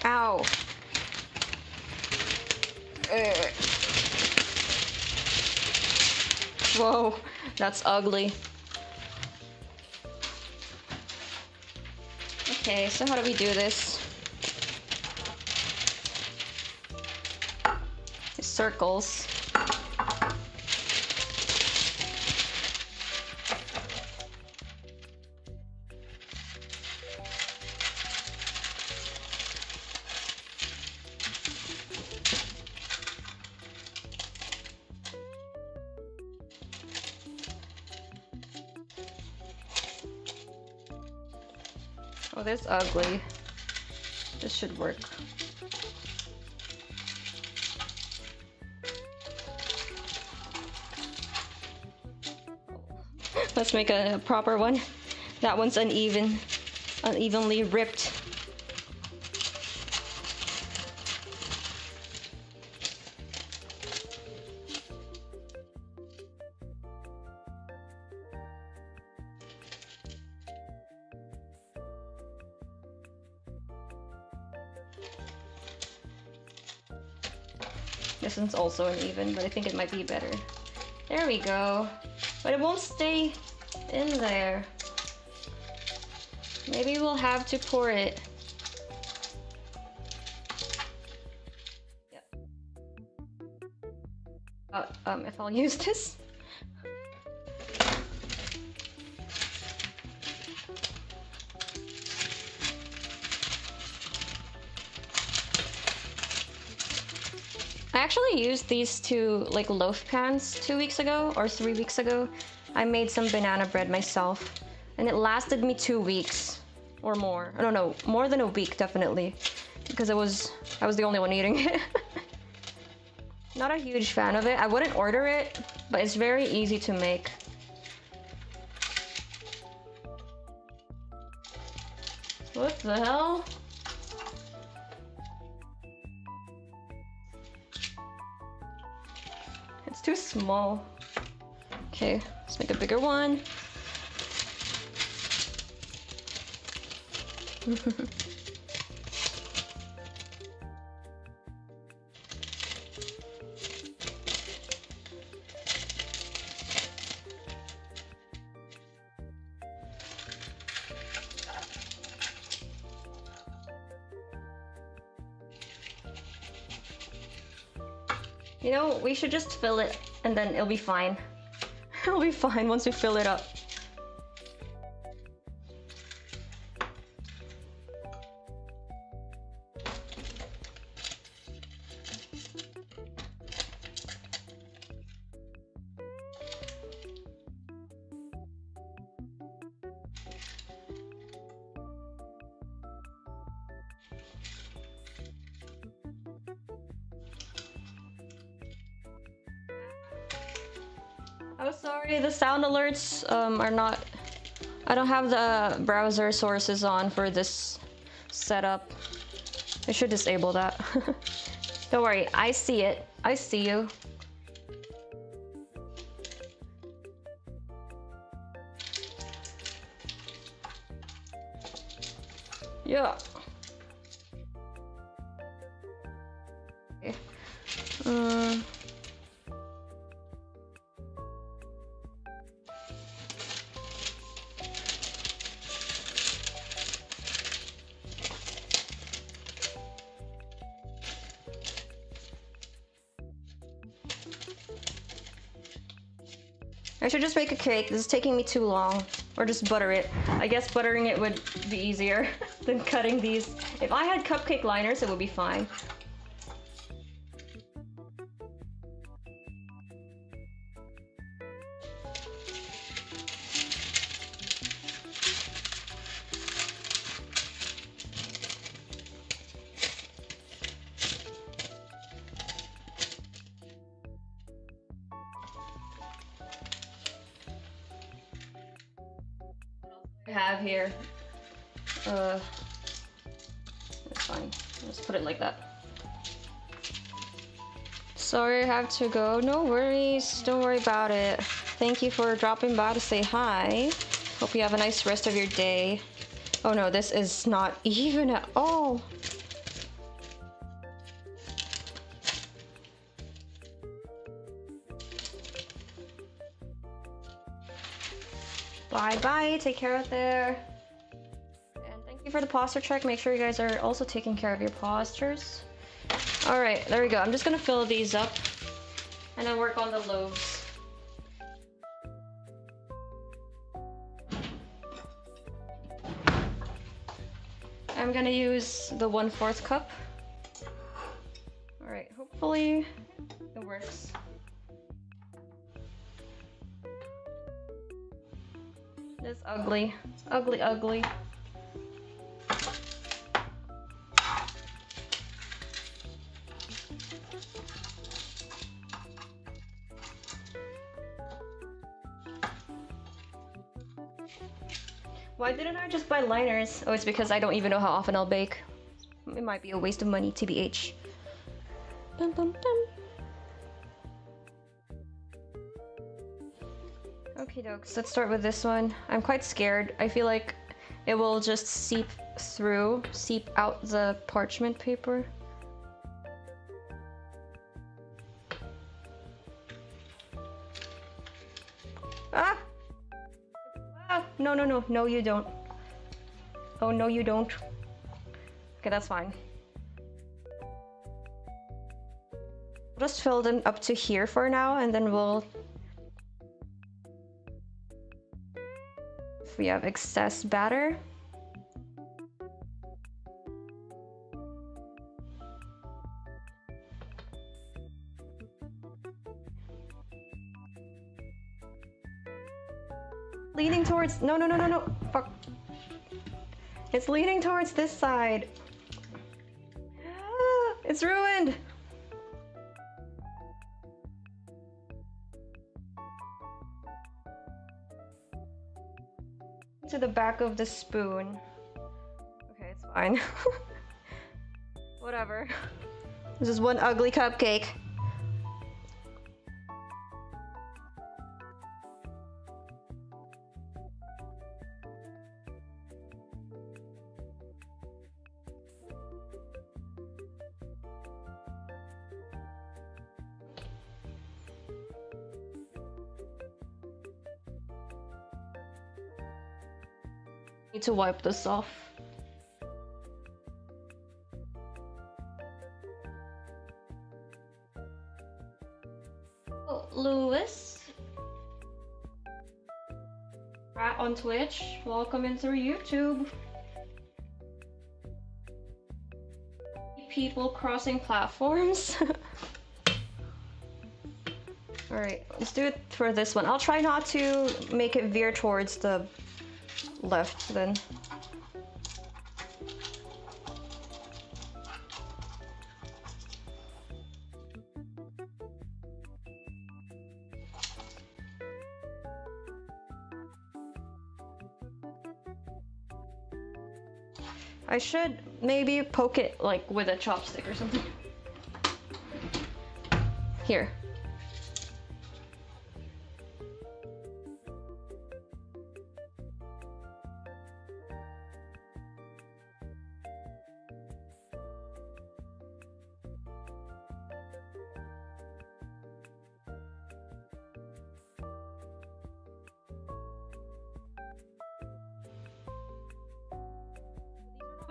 [SPEAKER 1] Ow. Whoa, that's ugly. Okay, so how do we do this? Circles. Oh, this is ugly. This should work. Let's make a proper one. That one's unevenly ripped. This one's also uneven, but I think it might be better. There we go. But it won't stay in there. Maybe we'll have to pour it. Yep. If I'll use this. I actually used these two like loaf pans 2 weeks ago or 3 weeks ago. I made some banana bread myself and it lasted me 2 weeks or more. I don't know, more than a week definitely, because I was the only one eating it. Not a huge fan of it. I wouldn't order it, but it's very easy to make. What the hell? It's too small. Okay, let's make a bigger one. You know, we should just fill it and then it'll be fine. It'll be fine once we fill it up. Oh, sorry, the sound alerts are not... I don't have the browser sources on for this setup. I should disable that. Don't worry, I see it. I see you. Yeah. Okay. I should just make a cake. This is taking me too long. Or just butter it. I guess buttering it would be easier than cutting these. If I had cupcake liners, it would be fine. Have here. That's fine. Let's put it like that. Sorry, I have to go. No worries. Don't worry about it. Thank you for dropping by to say hi. Hope you have a nice rest of your day. Oh no, this is not even at all. Bye bye, take care out there. And thank you for the posture check. Make sure you guys are also taking care of your postures. All right, there we go. I'm just gonna fill these up and then work on the loaves. I'm gonna use the 1/4 cup. All right, hopefully it works. It's ugly. Ugly, ugly. Why didn't I just buy liners? Oh, it's because I don't even know how often I'll bake. It might be a waste of money, TBH. Bum, bum, bum. Okie dokes, let's start with this one. I'm quite scared. I feel like it will just seep out the parchment paper. Ah! Ah! No, no, no. No, you don't. Oh, no, you don't. Okay, that's fine. Just fill them up to here for now, and then we'll... If we have excess batter. Leaning towards, no, no, no, no, no, fuck. It's leaning towards this side. It's ruined. To the back of the spoon. Okay, it's fine. Whatever. This is one ugly cupcake. Need to wipe this off. Oh, Lewis. Rat on Twitch. Welcome into YouTube. People crossing platforms. Alright, let's do it for this one. I'll try not to make it veer towards the left then. I should maybe poke it like with a chopstick or something. Here.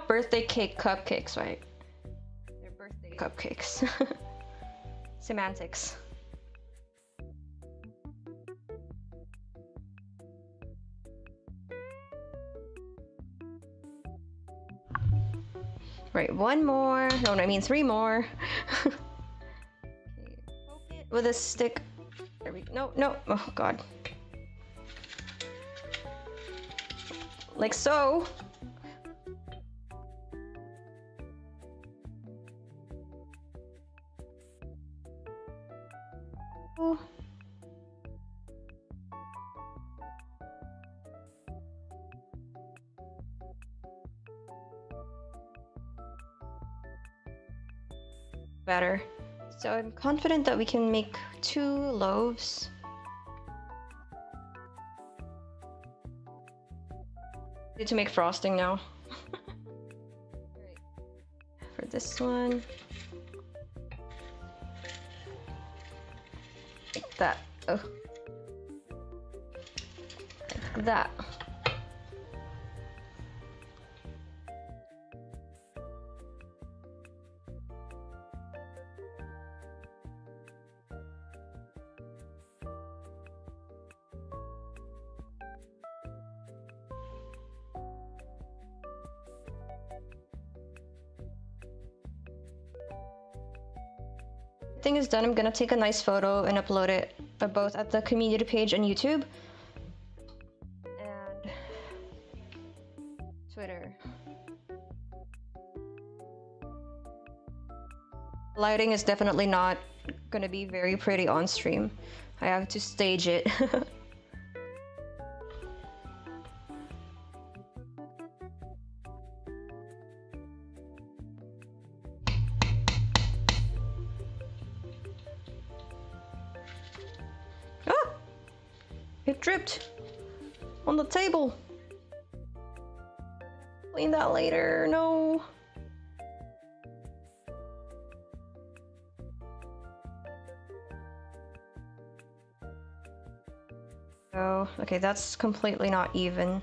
[SPEAKER 1] Birthday cake cupcakes, right? They're birthday cupcakes. Semantics. Right, one more. No, I mean 3 more. Okay, poke it with a stick. There we go. No, no. Oh god. Like so. Better. So I'm confident that we can make 2 loaves. Need to make frosting now. Right. For this one. Like that. Oh. Like that. Thing is done, I'm gonna take a nice photo and upload it both at the community page on YouTube and Twitter. Lighting is definitely not gonna be very pretty on stream. I have to stage it. It dripped on the table. Clean that later. No. Oh, okay, that's completely not even.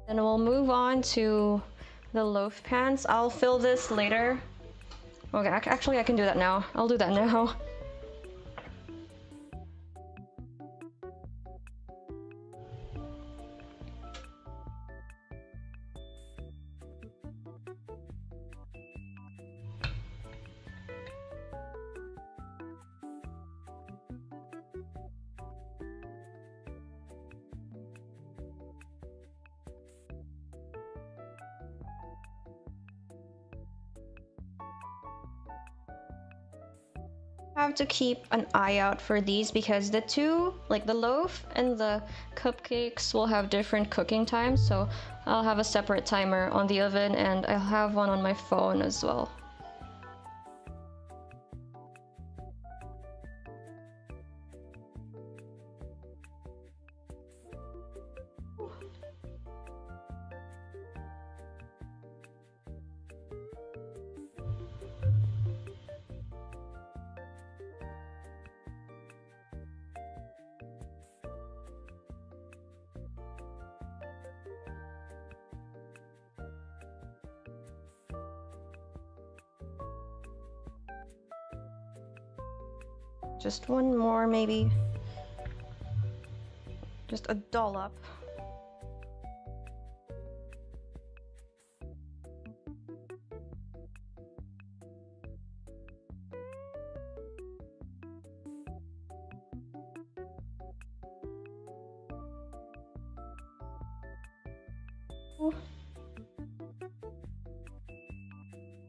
[SPEAKER 1] Then we'll move on to the loaf pans. I'll fill this later. Okay, actually I can do that now. I'll do that now. Have to keep an eye out for these because the two, like the loaf and the cupcakes, will have different cooking times. So I'll have a separate timer on the oven and I'll have one on my phone as well. Just one more, maybe. Just a dollop.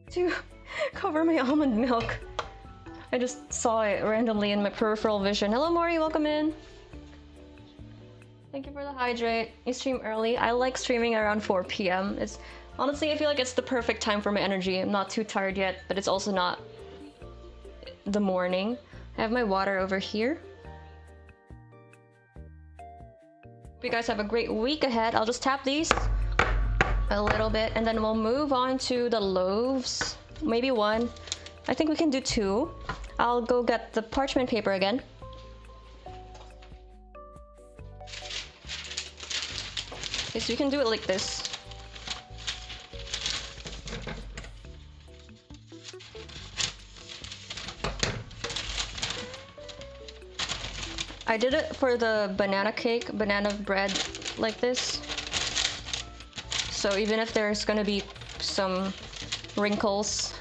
[SPEAKER 1] To cover my almond milk. I just saw it randomly in my peripheral vision. Hello Maury, welcome in. Thank you for the hydrate. You stream early. I like streaming around 4 p.m. It's honestly, I feel like it's the perfect time for my energy. I'm not too tired yet, but it's also not the morning. I have my water over here. Hope you guys have a great week ahead. I'll just tap these a little bit and then we'll move on to the loaves. Maybe one. I think we can do two. I'll go get the parchment paper again. Okay, so you can do it like this. I did it for the banana cake, banana bread like this. So even if there's gonna be some wrinkles,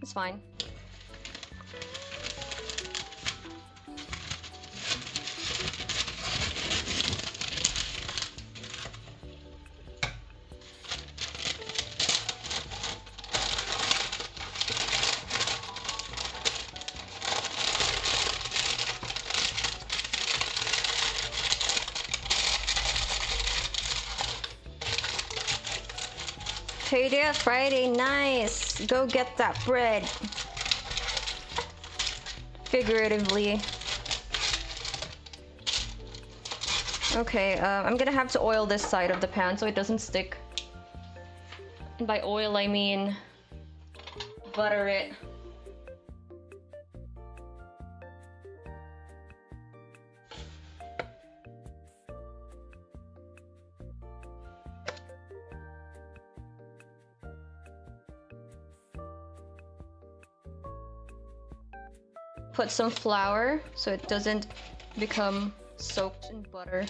[SPEAKER 1] it's fine. Hey there, Friday, nice! Go get that bread. Figuratively. Okay, I'm gonna have to oil this side of the pan so it doesn't stick. And by oil, I mean butter it. Put some flour so it doesn't become soaked in butter.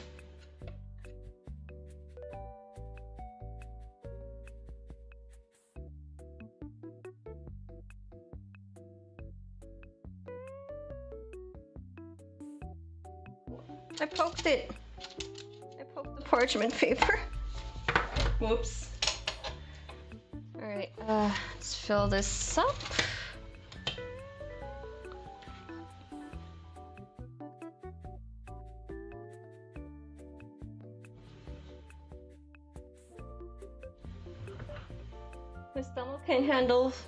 [SPEAKER 1] I poked it. I poked the parchment paper. Whoops. Alright, let's fill this up.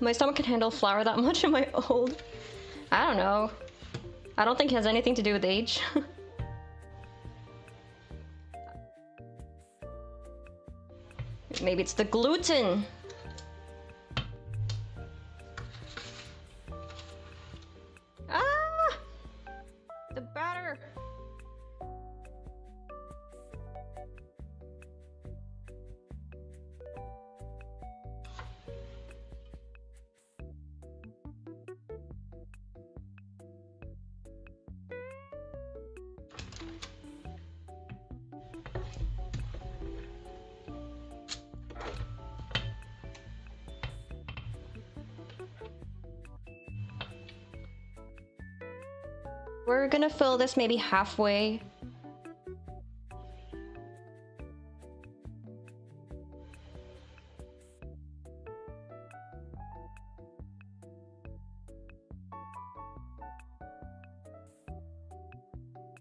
[SPEAKER 1] My stomach can handle flour that much. Am I old? I don't know. I don't think it has anything to do with age. Maybe it's the gluten. Ah! The batter. We're gonna fill this maybe halfway.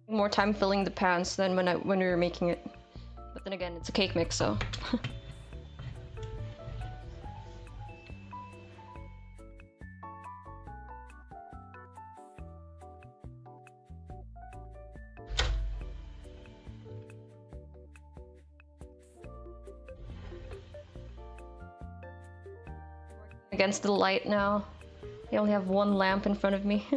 [SPEAKER 1] more time filling the pans than when we were making it. But then again, it's a cake mix, so. Against the light now. I only have one lamp in front of me.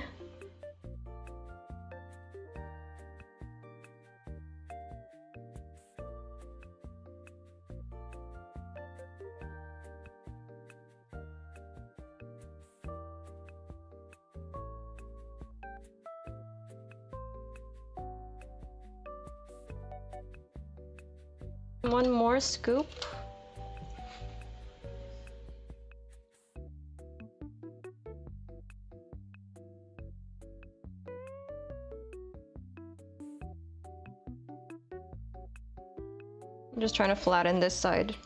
[SPEAKER 1] One more scoop. I'm just trying to flatten this side.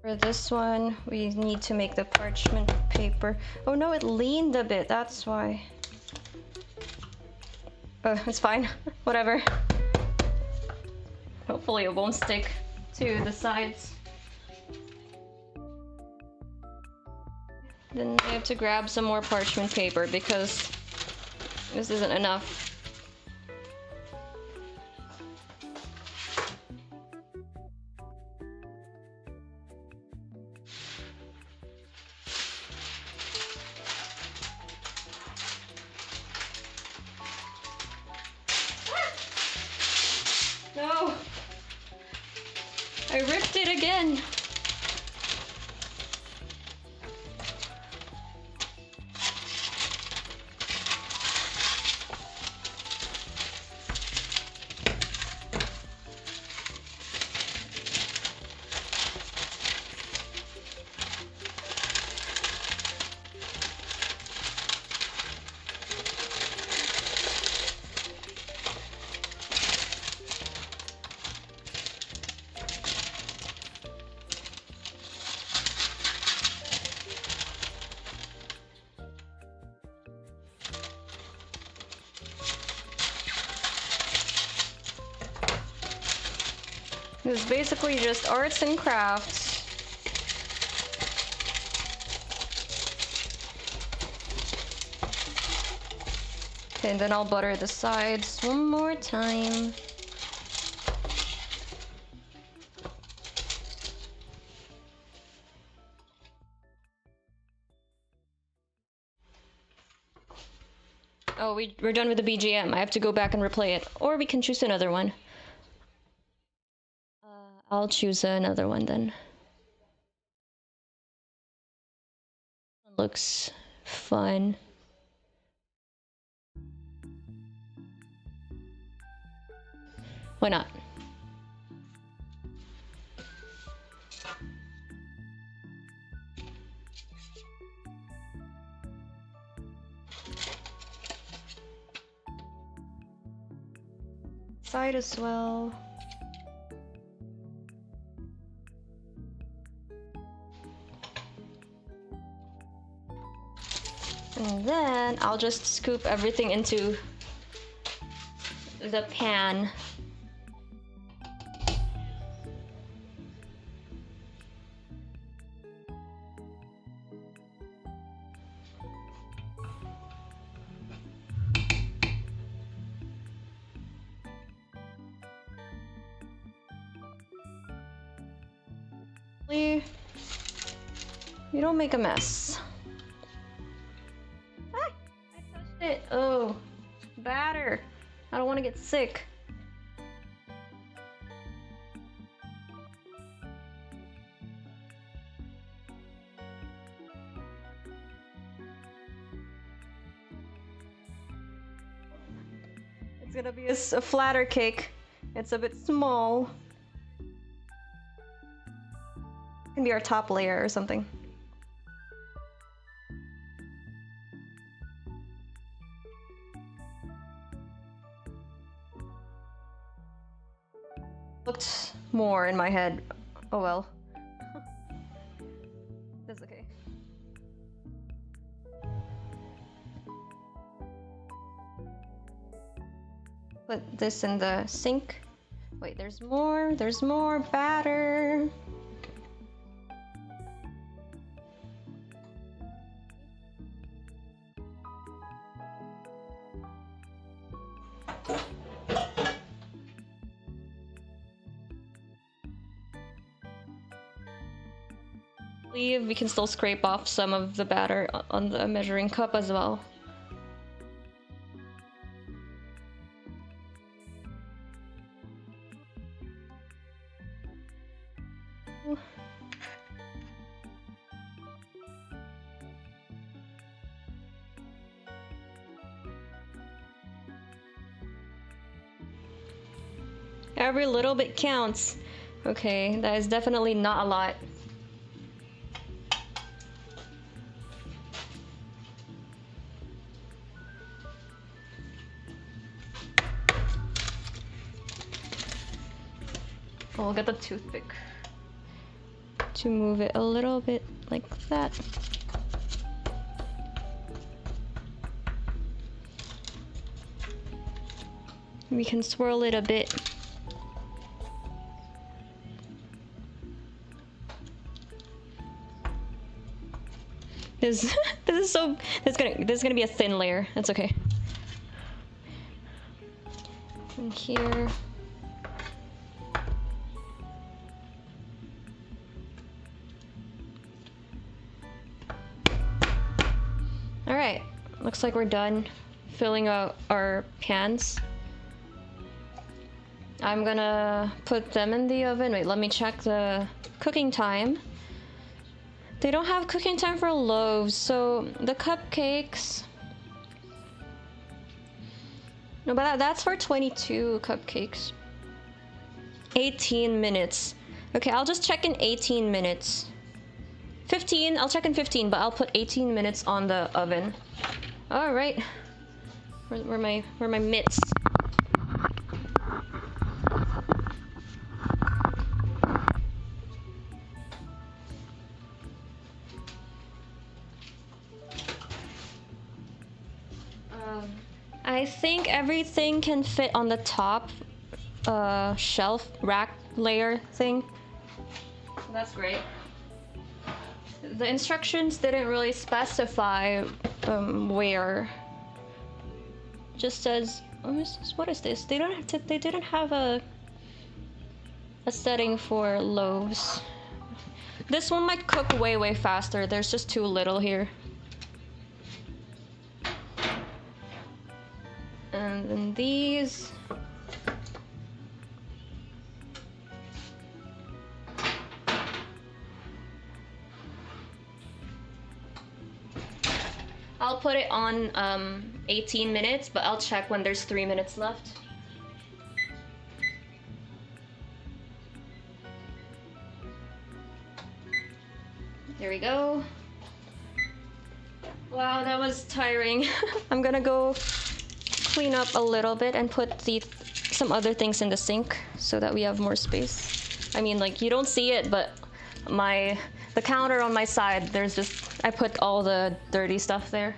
[SPEAKER 1] For this one, we need to make the parchment paper. Oh no, it leaned a bit, that's why. Oh, it's fine. Whatever. Hopefully it won't stick to the sides. Then I have to grab some more parchment paper because this isn't enough. No! I ripped it again! It's basically just arts and crafts. Okay, and then I'll butter the sides one more time. Oh, we're done with the BGM. I have to go back and replay it. Or we can choose another one. I'll choose another one then. Looks fun. Why not? Side as well. And then I'll just scoop everything into the pan. You don't make a mess. Ah, I touched it. Oh, batter. I don't want to get sick. It's a flatter cake. It's a bit small. Can be our top layer or something. Looked more in my head. Oh well. That's okay. Put this in the sink. Wait, there's more. There's more batter. We can still scrape off some of the batter on the measuring cup as well. Every little bit counts. Okay, that is definitely not a lot. We'll get the toothpick to move it a little bit like that. We can swirl it a bit. This is gonna be a thin layer. That's okay. And here. Alright, looks like we're done filling out our pans. I'm gonna put them in the oven. Wait, let me check the cooking time. They don't have cooking time for loaves, so the cupcakes... No, but that's for 22 cupcakes. 18 minutes. Okay, I'll just check in 18 minutes. 15, I'll check in 15, but I'll put 18 minutes on the oven. All right. Where my mitts? I think everything can fit on the top shelf rack layer thing. That's great. The instructions didn't really specify where. Just says, what is this? They didn't have a setting for loaves. This one might cook way faster. There's just too little here. And then these. I'll put it on 18 minutes, but I'll check when there's 3 minutes left. There we go. Wow, that was tiring. I'm gonna go clean up a little bit and put some other things in the sink so that we have more space. I mean, like, you don't see it, but the counter on my side, I put all the dirty stuff there.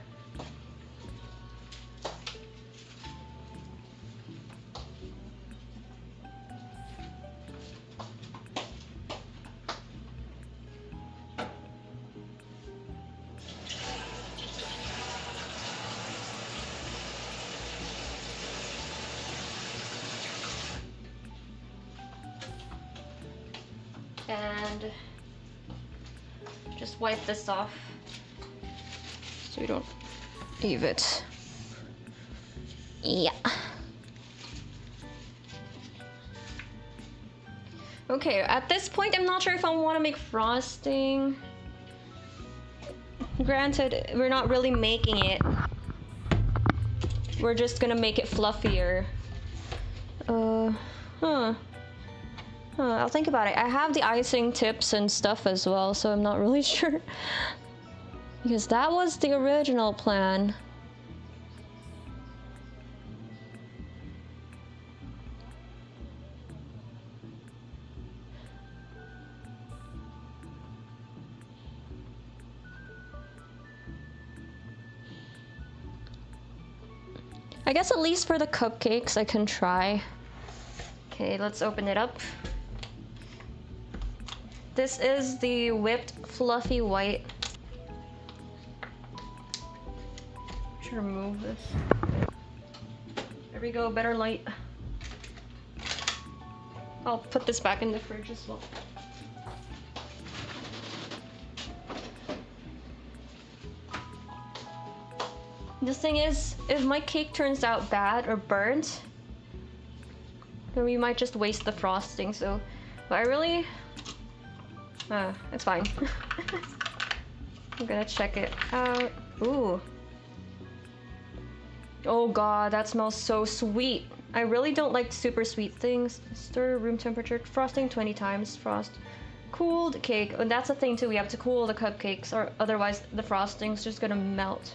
[SPEAKER 1] And just wipe this off so we don't leave it. Yeah. Okay, at this point I'm not sure if I want to make frosting. Granted, we're not really making it. We're just gonna make it fluffier. Huh. I'll think about it. I have the icing tips and stuff as well, so I'm not really sure. Because that was the original plan. I guess at least for the cupcakes I can try. Okay, let's open it up. This is the whipped fluffy white. Should remove this. There we go, better light. I'll put this back in the fridge as well. The thing is, if my cake turns out bad or burnt, then we might just waste the frosting, so... But I really... it's fine. I'm gonna check it out. Ooh. Oh god, that smells so sweet. I really don't like super sweet things. Stir room temperature. Frosting 20 times. Frost. Cooled cake. And that's the thing too, we have to cool the cupcakes, or otherwise the frosting's just gonna melt.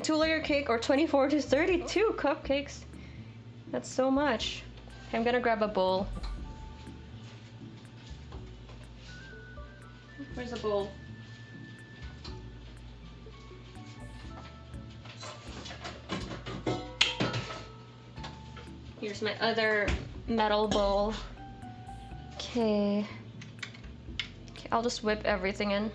[SPEAKER 1] Two-layer cake or 24 to 32 cupcakes. That's so much. Okay, I'm gonna grab a bowl. Where's the bowl? Here's my other metal bowl. Okay. Okay, I'll just whip everything in.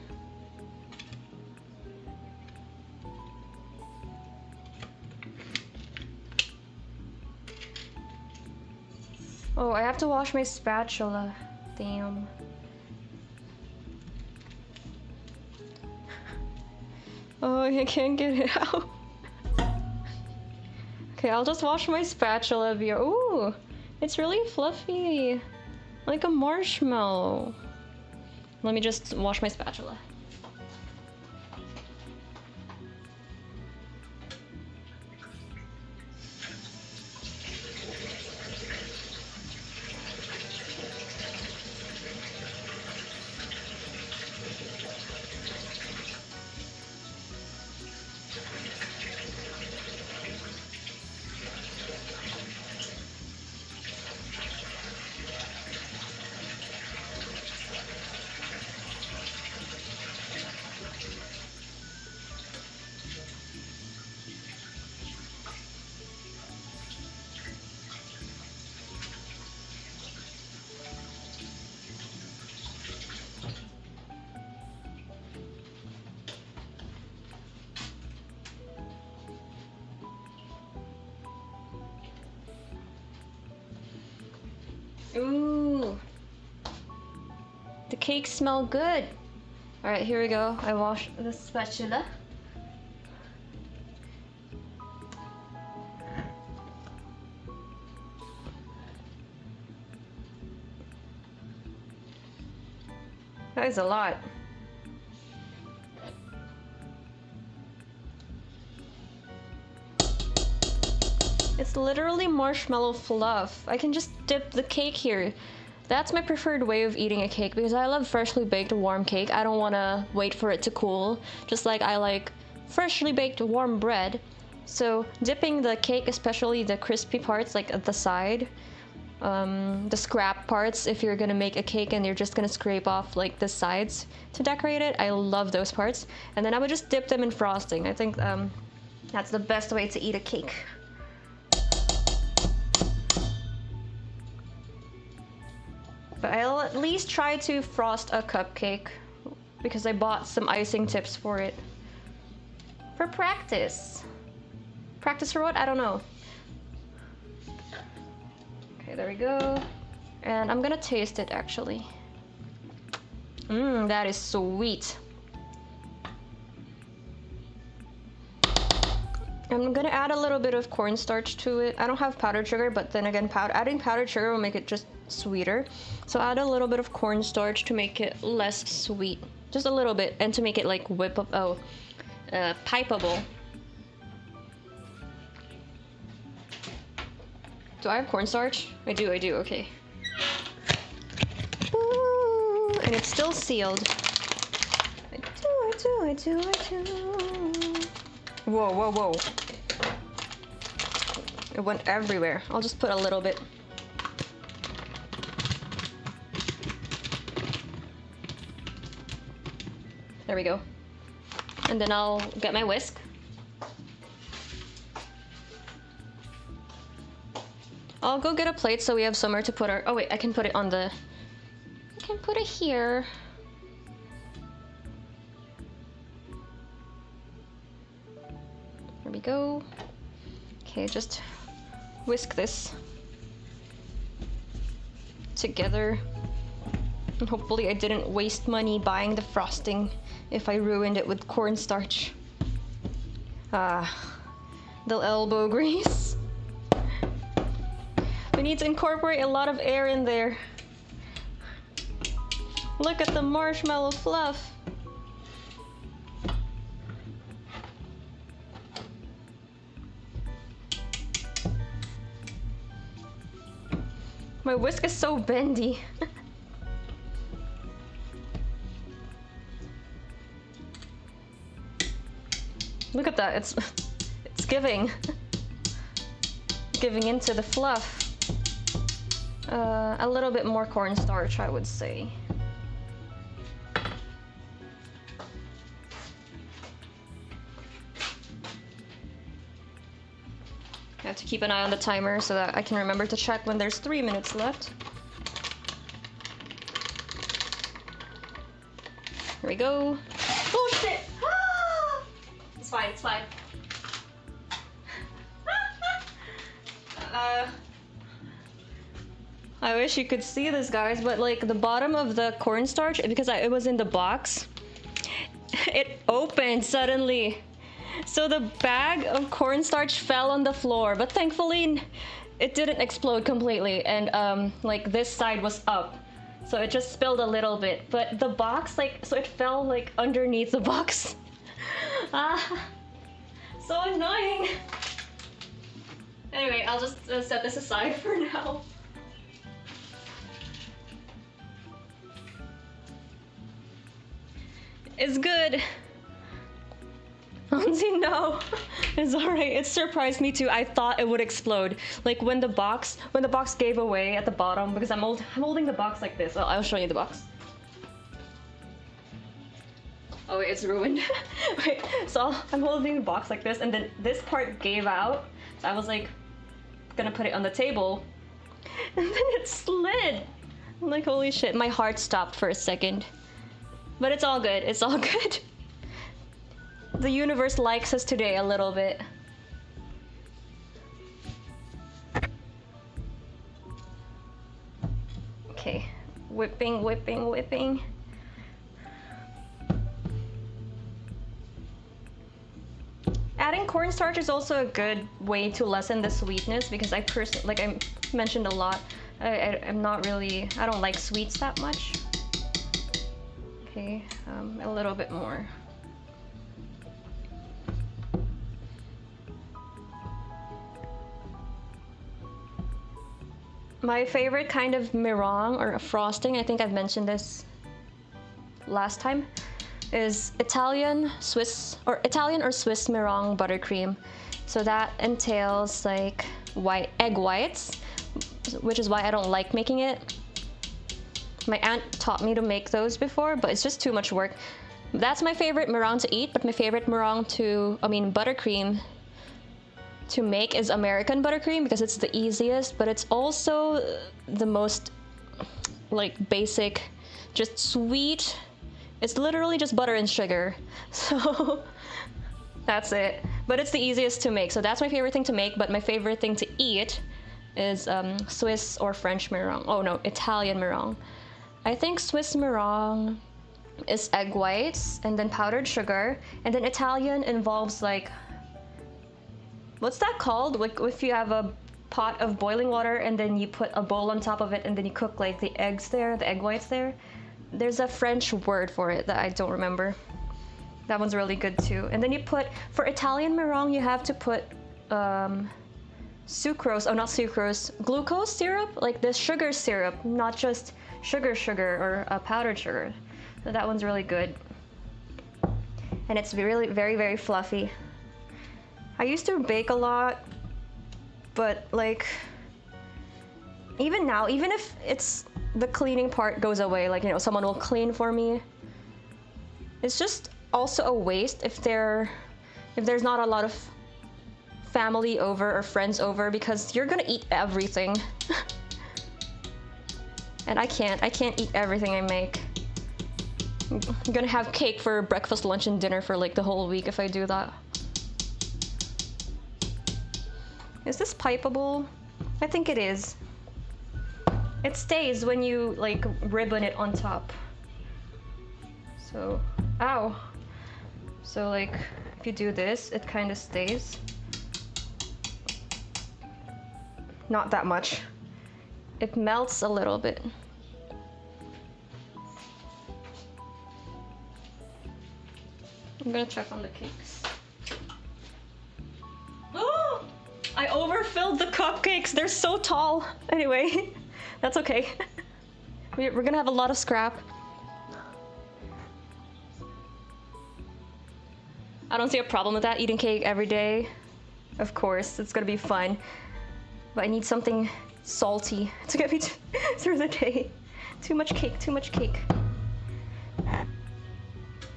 [SPEAKER 1] Oh, I have to wash my spatula. Damn. Oh, I can't get it out. Okay, I'll just wash my spatula via. Ooh, it's really fluffy. Like a marshmallow. Let me just wash my spatula. Ooh, the cakes smell good. All right, here we go. I wash the spatula. That is a lot. It's literally marshmallow fluff. I can just dip the cake here. That's my preferred way of eating a cake because I love freshly baked warm cake. I don't want to wait for it to cool, just like I like freshly baked warm bread. So dipping the cake, especially the crispy parts like at the side, the scrap parts, if you're gonna make a cake and you're just gonna scrape off like the sides to decorate it, I love those parts. And then I would just dip them in frosting. I think that's the best way to eat a cake. But I'll at least try to frost a cupcake because I bought some icing tips for it. For practice. Practice for what? I don't know. Okay, there we go. And I'm gonna taste it actually. Mmm, that is sweet. I'm gonna add a little bit of cornstarch to it. I don't have powdered sugar, but then again, adding powdered sugar will make it just sweeter. So add a little bit of cornstarch to make it less sweet. Just a little bit, and to make it like pipeable. Do I have cornstarch? I do, okay. Ooh, and it's still sealed. I do. Whoa. It went everywhere. I'll just put a little bit. There we go. And then I'll get my whisk. I'll go get a plate so we have somewhere to put our... Oh wait, I can put it on the... I can put it here. There we go. Okay, just whisk this together. And hopefully I didn't waste money buying the frosting if I ruined it with cornstarch. The elbow grease. We need to incorporate a lot of air in there. Look at the marshmallow fluff. My whisk is so bendy. Look at that, it's giving into the fluff. A little bit more cornstarch, I would say. I have to keep an eye on the timer so that I can remember to check when there's 3 minutes left. Here we go. Oh shit! Ah! It's fine, it's fine. I wish you could see this, guys, but like the bottom of the cornstarch, because it was in the box, it opened suddenly. So the bag of cornstarch fell on the floor, but thankfully it didn't explode completely, and like this side was up. So it just spilled a little bit, but the box, like, so it fell like underneath the box. So annoying. Anyway, I'll just set this aside for now. It's good. Honestly, no. It's alright. It surprised me too. I thought it would explode. Like when the box gave away at the bottom, because I'm holding the box like this. I'll show you the box. Oh wait, it's ruined. Wait, so I'm holding the box like this, and then this part gave out. So I was like, gonna put it on the table, and then it slid. I'm like, holy shit, my heart stopped for a second. But it's all good, it's all good. The universe likes us today a little bit. Okay, whipping, whipping, whipping. Adding cornstarch is also a good way to lessen the sweetness, because I personally, like I mentioned a lot, I'm not really, I don't like sweets that much. Okay, a little bit more. My favorite kind of meringue or frosting, I think I've mentioned this last time, is Italian or Swiss meringue buttercream. So that entails like egg whites, which is why I don't like making it. My aunt taught me to make those before, but it's just too much work. That's my favorite meringue to eat, but my favorite buttercream to make is American buttercream, because it's the easiest, but it's also the most like basic, just sweet. It's literally just butter and sugar. So that's it. But it's the easiest to make. So that's my favorite thing to make, but my favorite thing to eat is Swiss or French meringue. Oh no, Italian meringue. I think Swiss meringue is egg whites and then powdered sugar, and then Italian involves like, what's that called? Like if you have a pot of boiling water and then you put a bowl on top of it and then you cook like the eggs there, the egg whites there. There's a French word for it that I don't remember. That one's really good too. And then you put, for Italian meringue, you have to put sucrose, oh not sucrose, glucose syrup, like this sugar syrup, not just sugar or powdered sugar. So that one's really good. And it's really very fluffy. I used to bake a lot, but like, even now, even if it's the cleaning part goes away, like, you know, someone will clean for me, it's just also a waste if there's not a lot of family over or friends over, because you're gonna eat everything. And I can't eat everything I make. I'm gonna have cake for breakfast, lunch, and dinner for like the whole week if I do that. Is this pipeable? I think it is. It stays when you like ribbon it on top. So, ow. So like, if you do this, it kind of stays. Not that much. It melts a little bit. I'm gonna check on the cakes. Oh! I overfilled the cupcakes. They're so tall. Anyway, that's okay. We're gonna have a lot of scrap. I don't see a problem with that, eating cake every day. Of course, it's gonna be fun. But I need something salty to get me through the day. Too much cake, too much cake.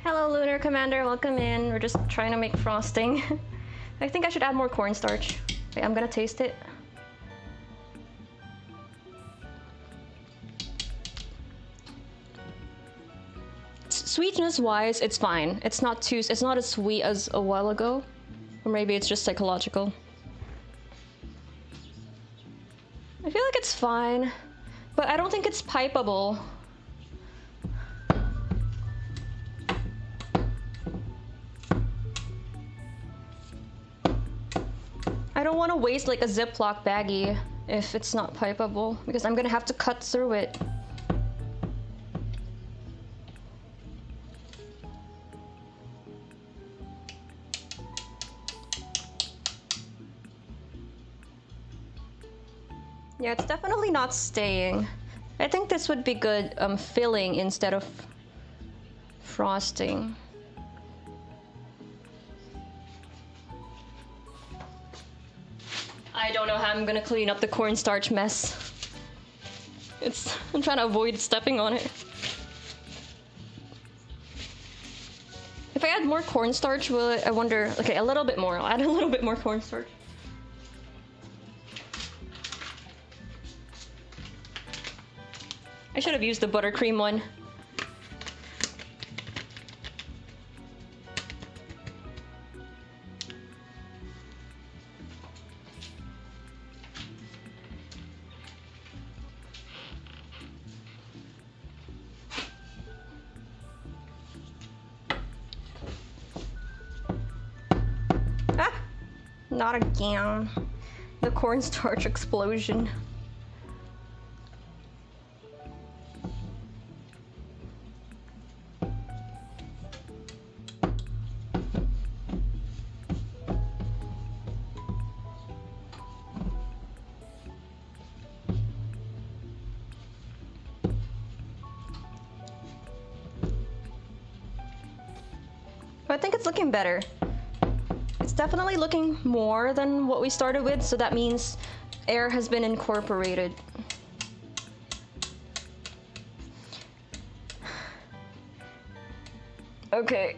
[SPEAKER 1] Hello, Lunar Commander, welcome in. We're just trying to make frosting. I think I should add more cornstarch. Wait, I'm gonna taste it. Sweetness-wise, it's fine. It's not as sweet as a while ago. Or maybe it's just psychological. I feel like it's fine, but I don't think it's pipeable. I don't want to waste like a Ziploc baggie if it's not pipeable, because I'm gonna have to cut through it. Yeah, it's definitely not staying. I think this would be good filling instead of frosting. I don't know how I'm gonna clean up the cornstarch mess. I'm trying to avoid stepping on it. If I add more cornstarch, will it, I wonder, okay, a little bit more. I'll add a little bit more cornstarch. I should have used the buttercream one. Ah! Not again. The cornstarch explosion. I think it's looking better. It's definitely looking more than what we started with, so that means air has been incorporated. Okay.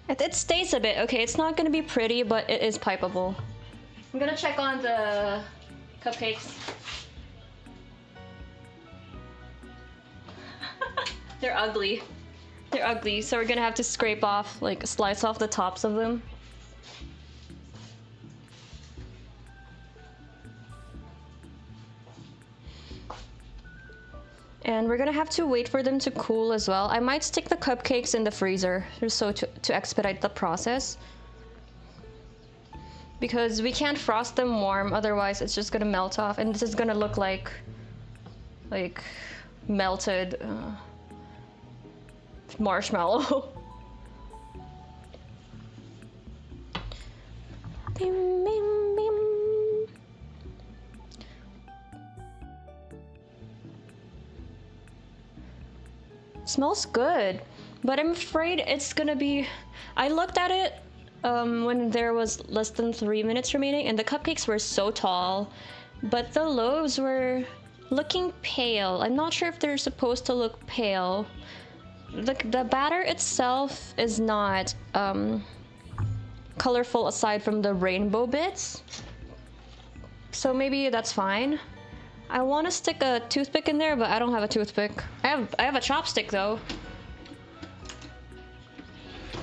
[SPEAKER 1] It stays a bit. Okay, it's not gonna be pretty, but it is pipeable. I'm gonna check on the cupcakes. They're ugly. They're ugly, so we're gonna have to scrape off, like, slice off the tops of them. And we're gonna have to wait for them to cool as well. I might stick the cupcakes in the freezer, just so to expedite the process. Because we can't frost them warm, otherwise it's just gonna melt off, and this is gonna look like melted marshmallow. Bim, bim, bim. Smells good, but I'm afraid it's gonna be... I looked at it when there was less than 3 minutes remaining, and the cupcakes were so tall, but the loaves were looking pale. I'm not sure if they're supposed to look pale. The batter itself is not colorful aside from the rainbow bits, so maybe that's fine. I want to stick a toothpick in there, but I don't have a toothpick. I have a chopstick though.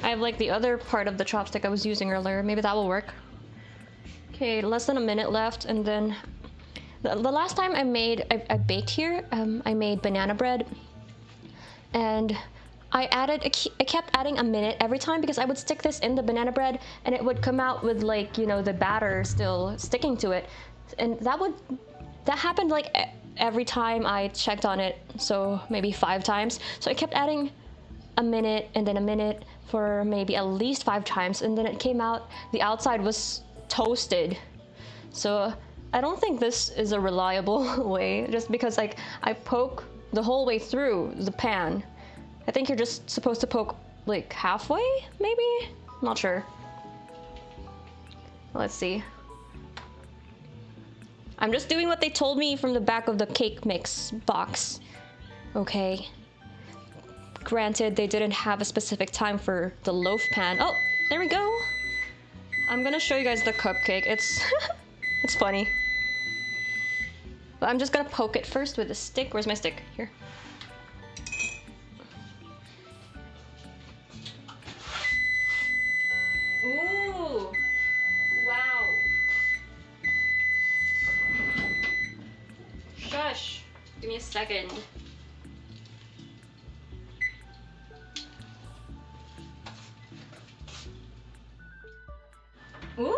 [SPEAKER 1] I have like the other part of the chopstick I was using earlier. Maybe that will work. Okay, less than a minute left, and then the last time I baked here, I made banana bread, and I kept adding a minute every time because I would stick this in the banana bread and it would come out with, like, you know, the batter still sticking to it, and that happened like every time I checked on it, so maybe 5 times. So I kept adding a minute and then a minute for maybe at least 5 times, and then it came out, the outside was toasted. So I don't think this is a reliable way, just because like I poke the whole way through the pan. I think you're just supposed to poke like halfway, maybe? I'm not sure. Let's see. I'm just doing what they told me from the back of the cake mix box. Okay. Granted, they didn't have a specific time for the loaf pan. Oh, there we go. I'm gonna show you guys the cupcake. It's it's funny. But I'm just gonna poke it first with a stick. Where's my stick? Here. Ooh. Wow. Shush. Give me a second. Ooh.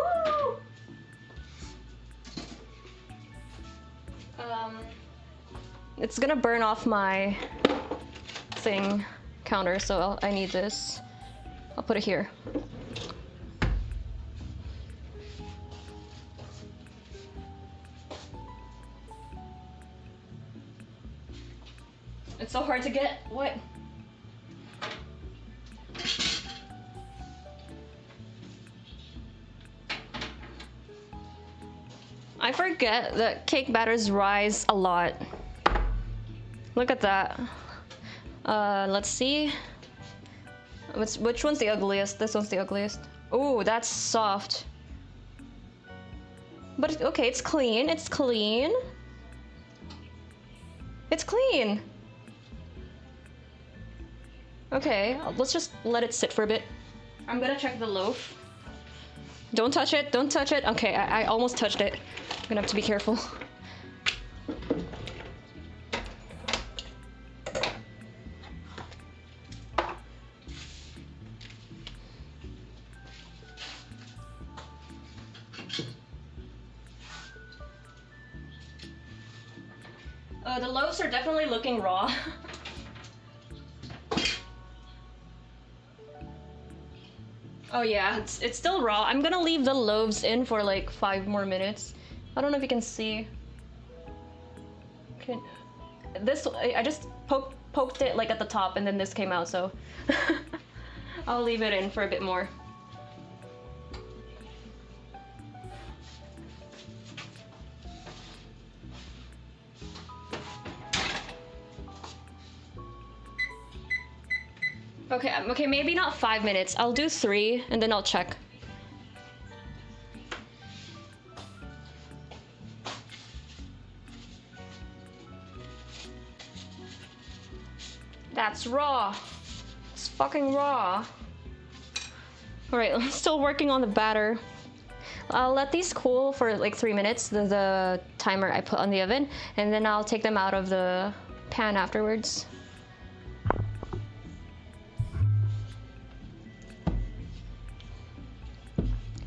[SPEAKER 1] It's gonna burn off my thing counter, so I need this. I'll put it here. It's so hard to get. What? I forget that cake batters rise a lot. Look at that. Let's see. Which one's the ugliest? This one's the ugliest. Oh, that's soft. But okay, it's clean. It's clean. It's clean. Okay, let's just let it sit for a bit. I'm gonna check the loaf. Don't touch it, don't touch it. Okay, I almost touched it. I'm gonna have to be careful. The loaves are definitely looking raw. Oh yeah, it's still raw. I'm gonna leave the loaves in for like 5 more minutes. I don't know if you can see. I just poked it like at the top, and then this came out, so I'll leave it in for a bit more. Okay, maybe not 5 minutes. I'll do 3 and then I'll check. That's raw. It's fucking raw. Alright, I'm still working on the batter. I'll let these cool for like 3 minutes, the timer I put on the oven, and then I'll take them out of the pan afterwards.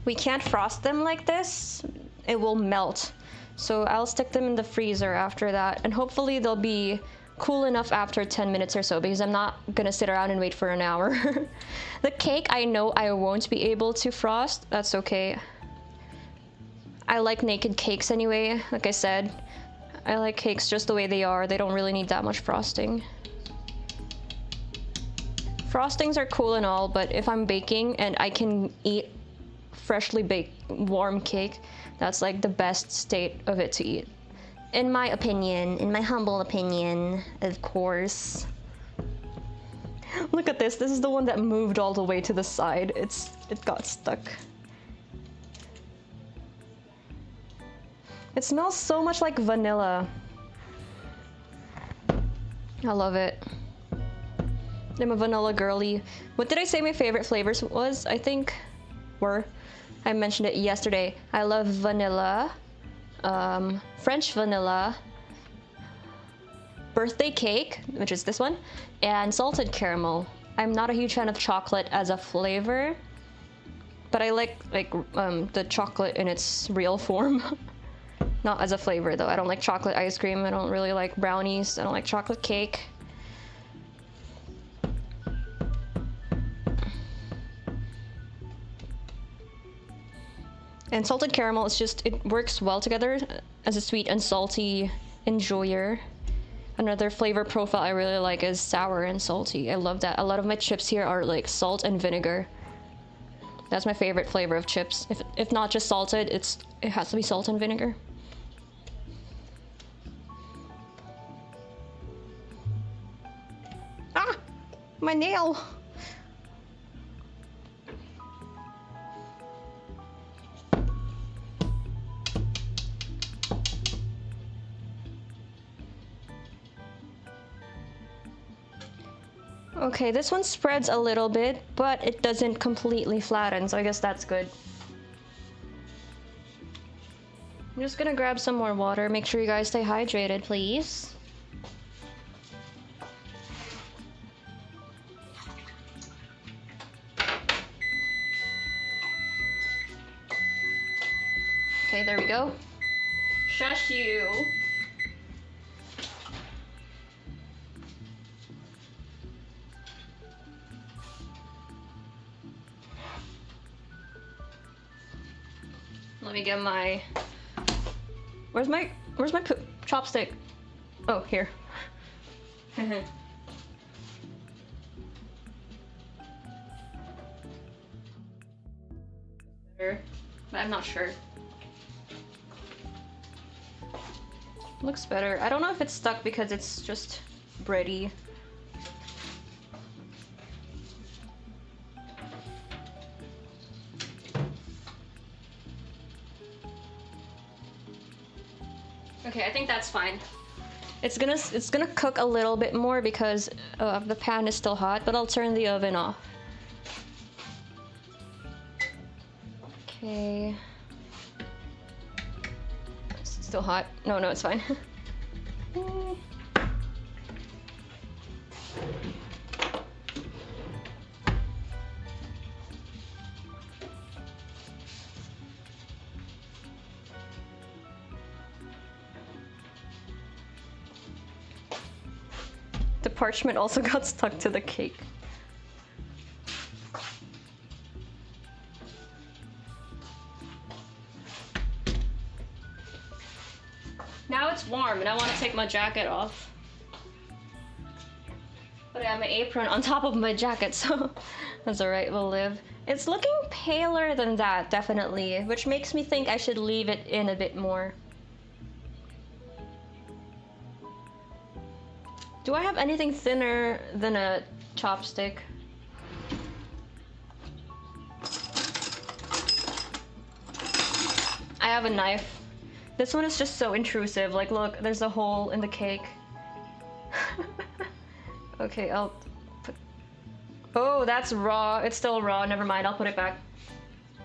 [SPEAKER 1] We can't frost them like this. It will melt. So I'll stick them in the freezer after that, and hopefully they'll be cool enough after 10 minutes or so because I'm not gonna sit around and wait for an hour. The cake, I know I won't be able to frost. That's okay. I like naked cakes anyway. Like I said, I like cakes just the way they are. They don't really need that much frosting. Frostings are cool and all, but if I'm baking and I can eat freshly baked warm cake, that's like the best state of it to eat. In my opinion, in my humble opinion, of course. Look at this. This is the one that moved all the way to the side. It got stuck. It smells so much like vanilla. I love it. I'm a vanilla girly. What did I say my favorite flavors was? I think I mentioned it yesterday. I love vanilla, French vanilla, birthday cake, which is this one, and salted caramel. I'm not a huge fan of chocolate as a flavor, but I like the chocolate in its real form. Not as a flavor though. I don't like chocolate ice cream. I don't really like brownies. I don't like chocolate cake. And salted caramel is just, it works well together as a sweet and salty enjoyer. Another flavor profile I really like is sour and salty. I love that. A lot of my chips here are like salt and vinegar. That's my favorite flavor of chips. If not just salted, it has to be salt and vinegar. Ah! My nail! Okay, this one spreads a little bit, but it doesn't completely flatten, so I guess that's good. I'm just gonna grab some more water. Make sure you guys stay hydrated, please. Okay, there we go. Shush you. Let me get my... Where's my chopstick? Oh, here. Better, but I'm not sure. Looks better. I don't know if it's stuck because it's just bready. Okay, I think that's fine. It's gonna cook a little bit more because the pan is still hot, but I'll turn the oven off. Okay. It's still hot. No, it's fine. The parchment also got stuck to the cake. Now it's warm and I want to take my jacket off. But I have my apron on top of my jacket, so that's alright, we'll live. It's looking paler than that, definitely, which makes me think I should leave it in a bit more. Do I have anything thinner than a chopstick? I have a knife. This one is just so intrusive. Like, look, there's a hole in the cake. Okay, I'll put... Oh, that's raw. It's still raw. Never mind, I'll put it back.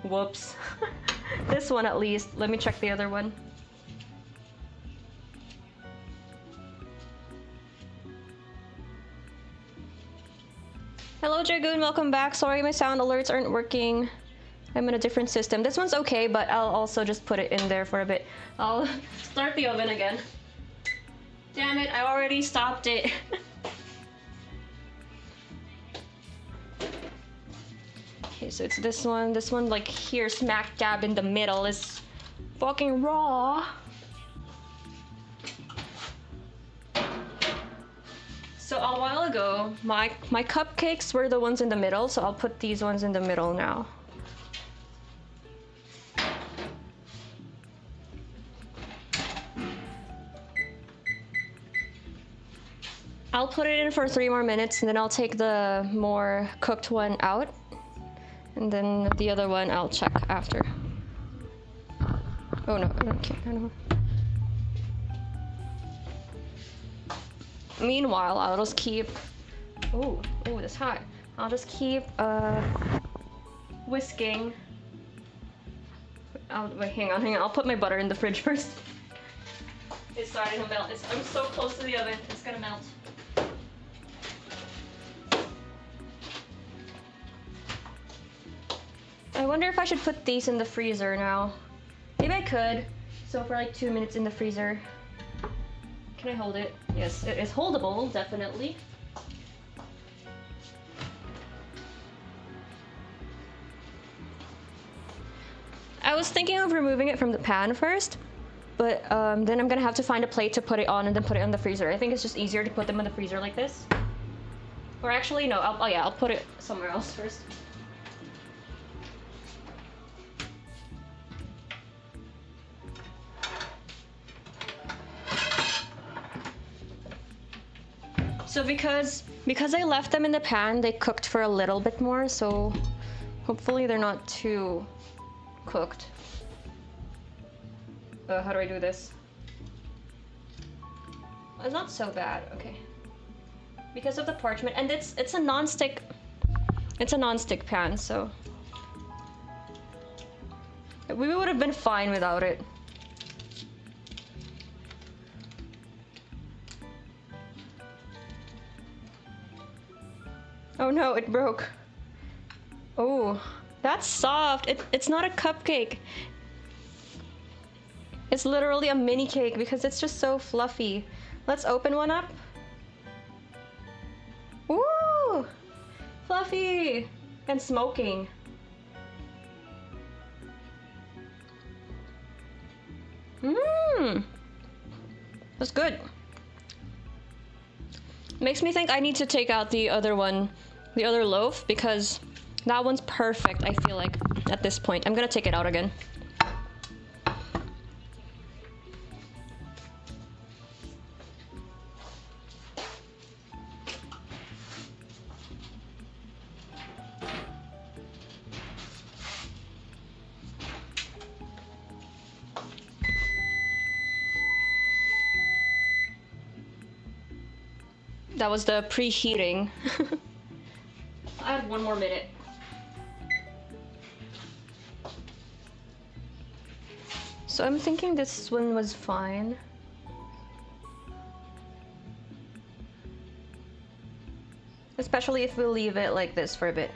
[SPEAKER 1] Whoops. This one at least. Let me check the other one. Hello Dragoon, welcome back. Sorry my sound alerts aren't working. I'm in a different system. This one's okay, but I'll also just put it in there for a bit. I'll start the oven again. Damn it, I already stopped it. Okay, so it's this one. This one, like here, smack dab in the middle, is fucking raw. So a while ago, my cupcakes were the ones in the middle, so I'll put these ones in the middle now. I'll put it in for 3 more minutes, and then I'll take the more cooked one out, and then the other one I'll check after. Oh no, I can't. I don't know. Meanwhile, I'll just keep. Oh, that's hot. I'll just keep whisking. Wait, hang on. I'll put my butter in the fridge first. It's starting to melt. I'm so close to the oven. It's gonna melt. I wonder if I should put these in the freezer now. Maybe I could. So for like 2 minutes in the freezer. Can I hold it? Yes, it is holdable, definitely. I was thinking of removing it from the pan first, but then I'm gonna have to find a plate to put it on and then put it in the freezer. I think it's just easier to put them in the freezer like this. Or actually, no, I'll put it somewhere else first. So because I left them in the pan, they cooked for a little bit more, so hopefully they're not too cooked. How do I do this? It's not so bad, okay. Because of the parchment, and it's a non-stick pan, so we would have been fine without it. Oh no, it broke. Oh, that's soft. It's not a cupcake. It's literally a mini cake because it's just so fluffy. Let's open one up. Ooh, fluffy and smoking. Mmm, that's good. Makes me think I need to take out the other one, the other loaf, because that one's perfect, I feel like, at this point. I'm gonna take it out again. That was the preheating. I have 1 more minute. So I'm thinking this one was fine. Especially if we leave it like this for a bit.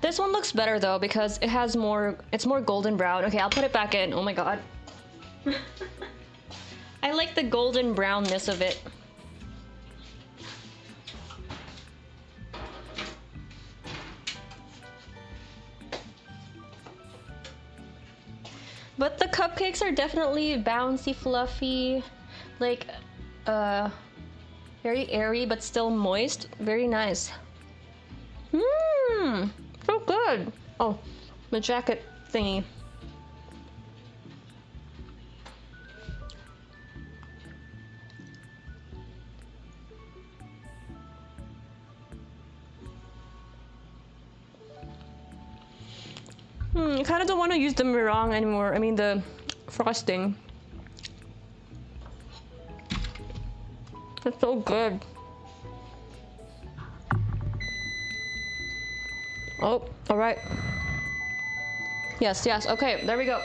[SPEAKER 1] This one looks better though because it has more, it's more golden brown. Okay, I'll put it back in. Oh my god. I like the golden brownness of it. But the cupcakes are definitely bouncy, fluffy, like, very airy but still moist. Very nice. Mmm, so good. Oh, the jacket thingy. I kind of don't want to use the meringue anymore. I mean the frosting. It's so good. Oh, all right. Yes, yes. Okay, there we go.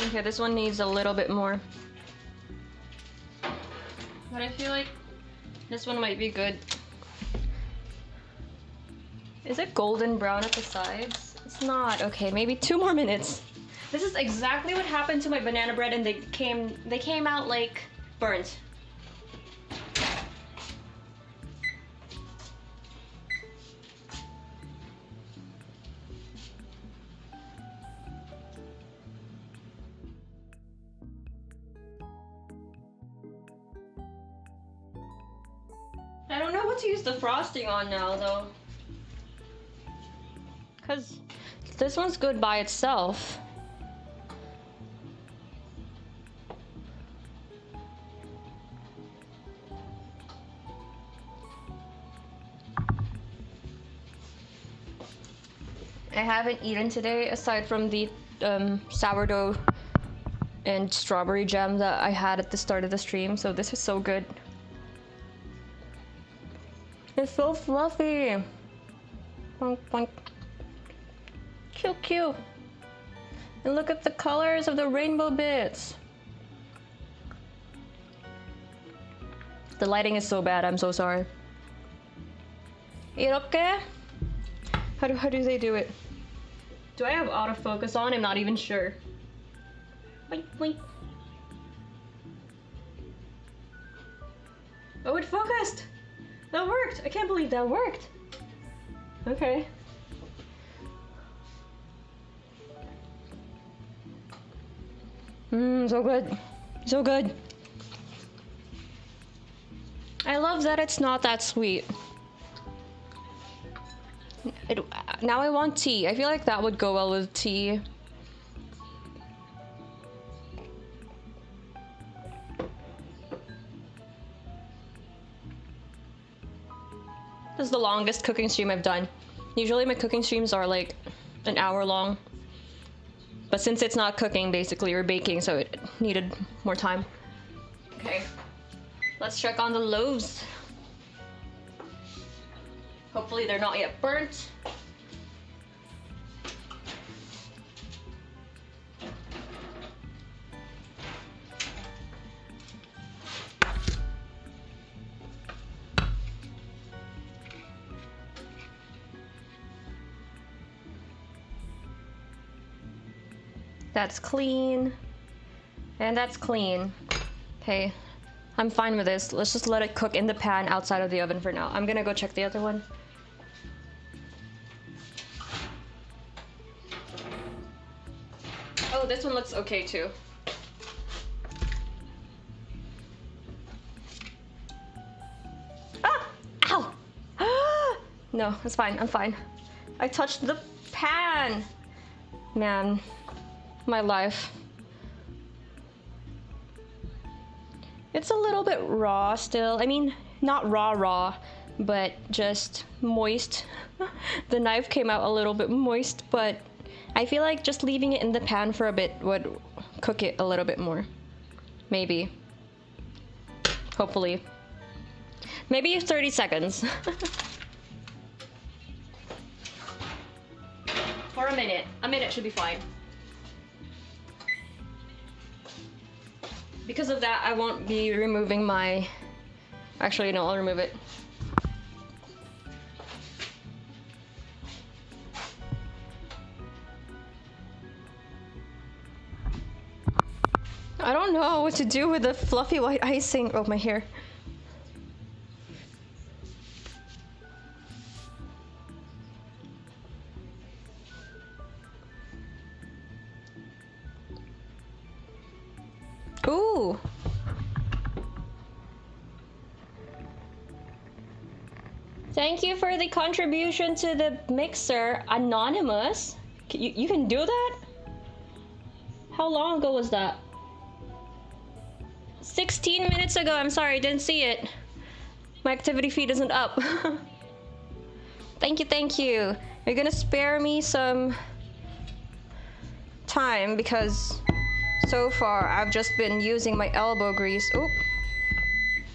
[SPEAKER 1] Okay, this one needs a little bit more. But I feel like this one might be good. Is it golden brown at the sides? It's not. Okay, maybe 2 more minutes. This is exactly what happened to my banana bread, and they came out like burnt. I don't know what to use the frosting on now, though. Because this one's good by itself. I haven't eaten today aside from the sourdough and strawberry jam that I had at the start of the stream, so this is so good. It's so fluffy. Boink, boink. Cute, cute. And look at the colors of the rainbow bits. The lighting is so bad, I'm so sorry. 이렇게? How do they do it? Do I have autofocus on? I'm not even sure. Boink, boink. Oh, it focused! That worked! I can't believe that worked! Okay. So good. So good. I love that it's not that sweet. Now I want tea. I feel like that would go well with tea. This is the longest cooking stream I've done. Usually my cooking streams are like an hour long. But since it's not cooking basically, or baking, so it needed more time. Okay, let's check on the loaves. Hopefully they're not yet burnt. That's clean. And that's clean. Okay, I'm fine with this. Let's just let it cook in the pan outside of the oven for now. I'm gonna go check the other one. Oh, this one looks okay too. Ah! Ow! No, it's fine. I'm fine. I touched the pan! Man. My life. It's a little bit raw still. I mean, not raw, but just moist. The knife came out a little bit moist, but I feel like just leaving it in the pan for a bit would cook it a little bit more. Maybe. Hopefully. Maybe 30 seconds. Or a minute. A minute should be fine. Because of that, I won't be removing my... Actually, no, I'll remove it. I don't know what to do with the fluffy white icing. Oh, my hair. Ooh. Thank you for the contribution to the mixer, Anonymous. You can do that? How long ago was that? 16 minutes ago. I'm sorry, I didn't see it. My activity feed isn't up. Thank you, thank you. You're gonna spare me some time because so far I've just been using my elbow grease. Oop.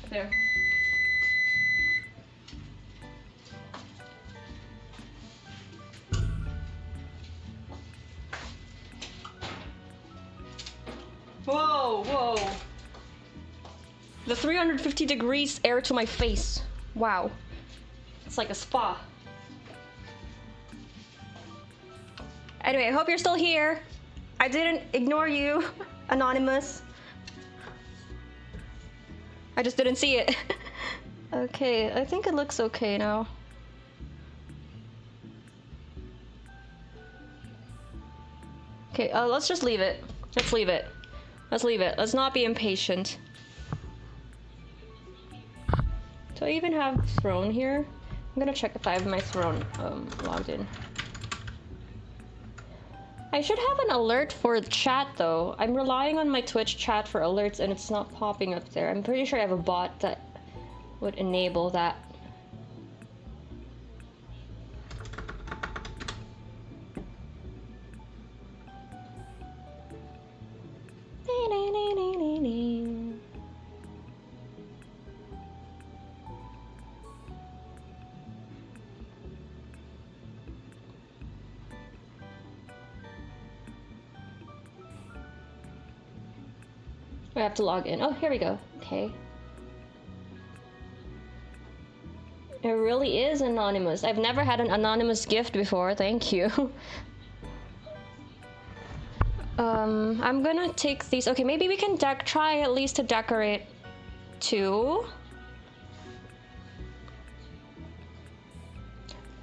[SPEAKER 1] There. Whoa, whoa. The 350 degrees air to my face. Wow. It's like a spa. Anyway, I hope you're still here. I didn't ignore you, Anonymous. I just didn't see it. Okay, I think it looks okay now. Okay, let's just leave it. Let's leave it. Let's leave it. Let's not be impatient. Do I even have Throne here? I'm gonna check if I have my Throne logged in. I should have an alert for chat though. I'm relying on my Twitch chat for alerts and it's not popping up there. I'm pretty sure I have a bot that would enable that. I have to log in. Oh, here we go. Okay. It really is anonymous. I've never had an anonymous gift before. Thank you. I'm gonna take these. Okay, maybe we can try at least to decorate 2.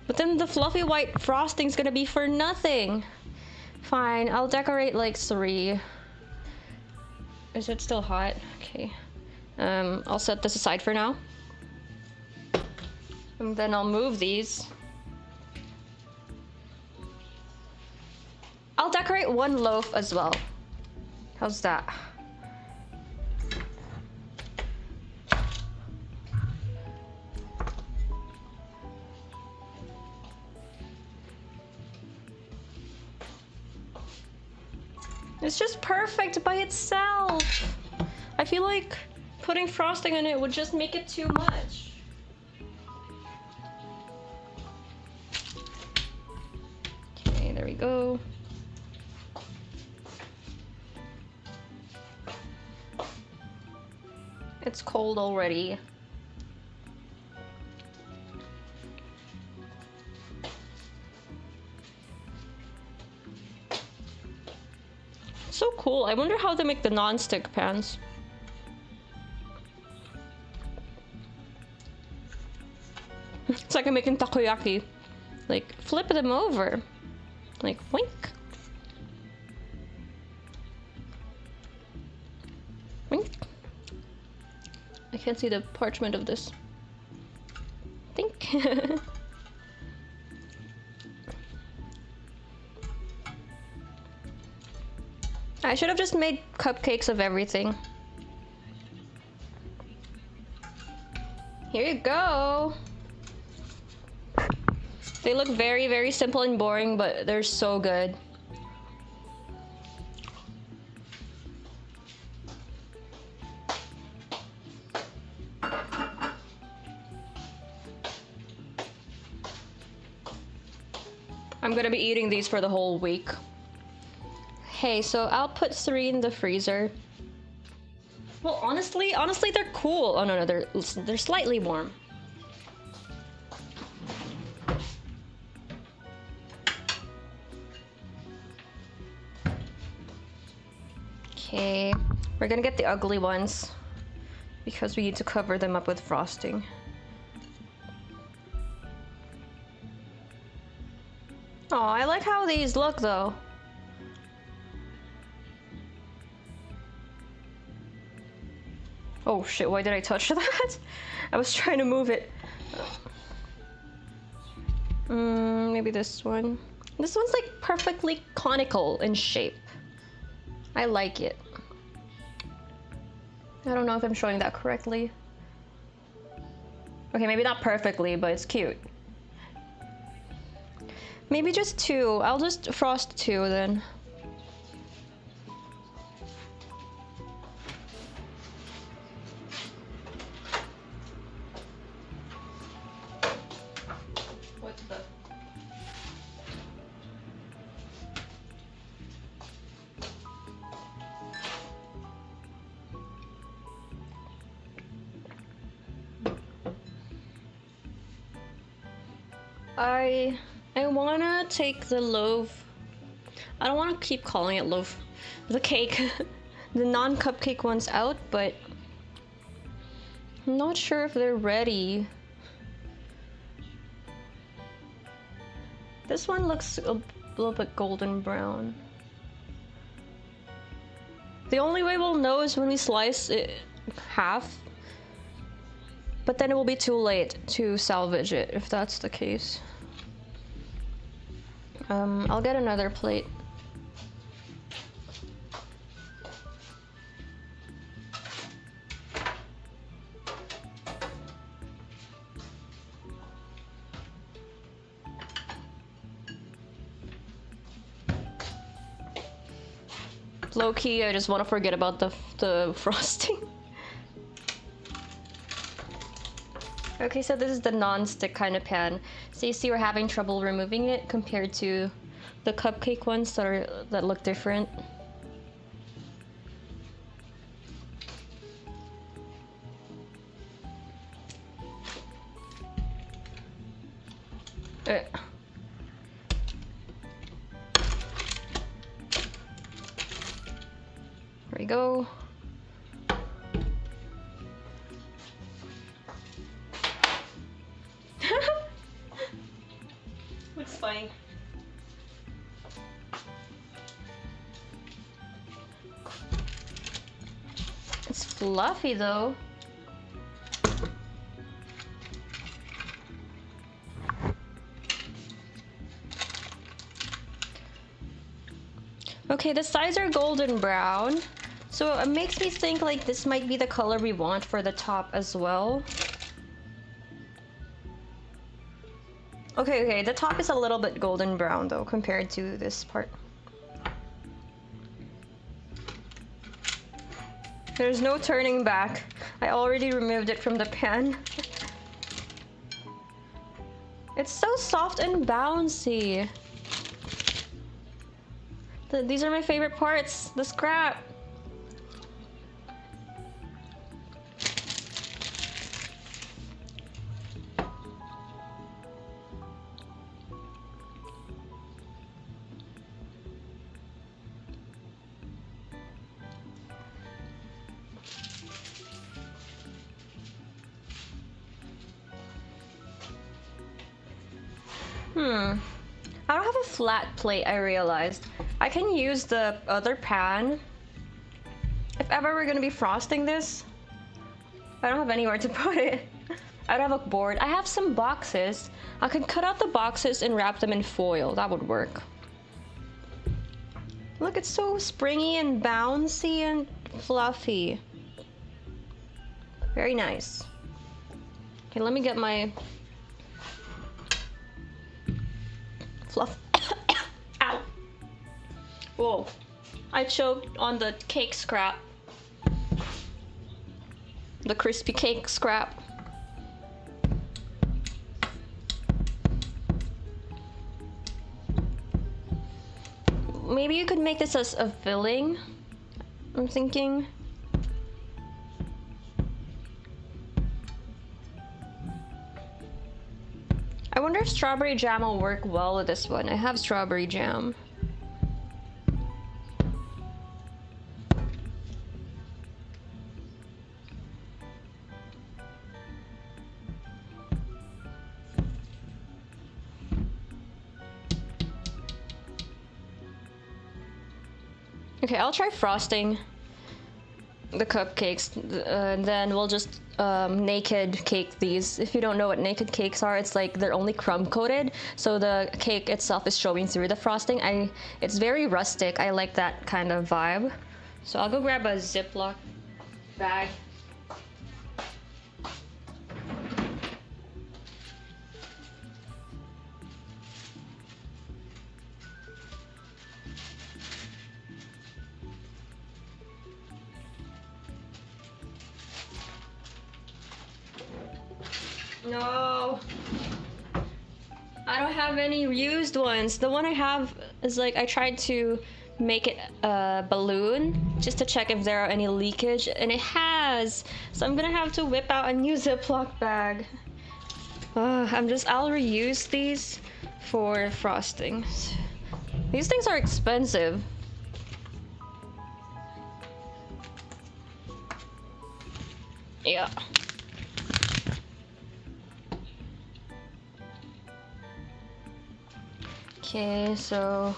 [SPEAKER 1] But then the fluffy white frosting's gonna be for nothing. Fine, I'll decorate like 3. Is it still hot? Okay. I'll set this aside for now. And then I'll move these. I'll decorate 1 loaf as well. How's that? It's just perfect by itself. I feel like putting frosting in it would just make it too much. Okay, there we go. It's cold already. So cool. I wonder how they make the non-stick pans. It's like I'm making takoyaki. Like, flip them over. Like, wink. Wink. I can't see the parchment of this. Think. I should have just made cupcakes of everything. Here you go. They look very, very simple and boring, but they're so good. I'm gonna be eating these for the whole week. Hey, so I'll put 3 in the freezer. Well, honestly, they're cool. Oh no, they're slightly warm. Okay, we're gonna get the ugly ones because we need to cover them up with frosting. Oh, I like how these look though. Oh shit, why did I touch that? I was trying to move it. Maybe this one. This one's like perfectly conical in shape. I like it. I don't know if I'm showing that correctly. Okay, maybe not perfectly, but it's cute. Maybe just 2. I'll just frost 2 then. What the? I wanna take the loaf. I don't wanna keep calling it loaf. The cake, the non-cupcake ones out, but I'm not sure if they're ready. This one looks a little bit golden brown. The only way we'll know is when we slice it half. But then it will be too late to salvage it if that's the case. I'll get another plate. Low key, I just want to forget about the frosting. Okay, so this is the non-stick kind of pan. So you see we're having trouble removing it compared to the cupcake ones that look different. There we go. Looks funny. It's fluffy though. Okay, the sides are golden brown, so it makes me think like this might be the color we want for the top as well. Okay, the top is a little bit golden brown though compared to this part. There's no turning back. I already removed it from the pan. It's so soft and bouncy. These are my favorite parts, the scrap. I don't have a flat plate, I realized. I can use the other pan. If ever we're gonna be frosting this, I don't have anywhere to put it. I don't have a board. I have some boxes. I could cut out the boxes and wrap them in foil. That would work. Look, it's so springy and bouncy and fluffy. Very nice. Okay, let me get my fluff. Ow. Whoa. I choked on the cake scrap. The crispy cake scrap. Maybe you could make this as a filling, I'm thinking. I wonder if strawberry jam will work well with this one. I have strawberry jam. Okay, I'll try frosting the cupcakes, and then we'll just naked cake these. If you don't know what naked cakes are, it's like they're only crumb coated, so the cake itself is showing through the frosting. It's very rustic. I like that kind of vibe. So I'll go grab a Ziploc bag. No, I don't have any used ones. The one I have is like, I tried to make it a balloon just to check if there are any leakage, and it has. So I'm gonna have to whip out a new Ziploc bag. I'll reuse these for frostings. These things are expensive. Yeah. Okay, so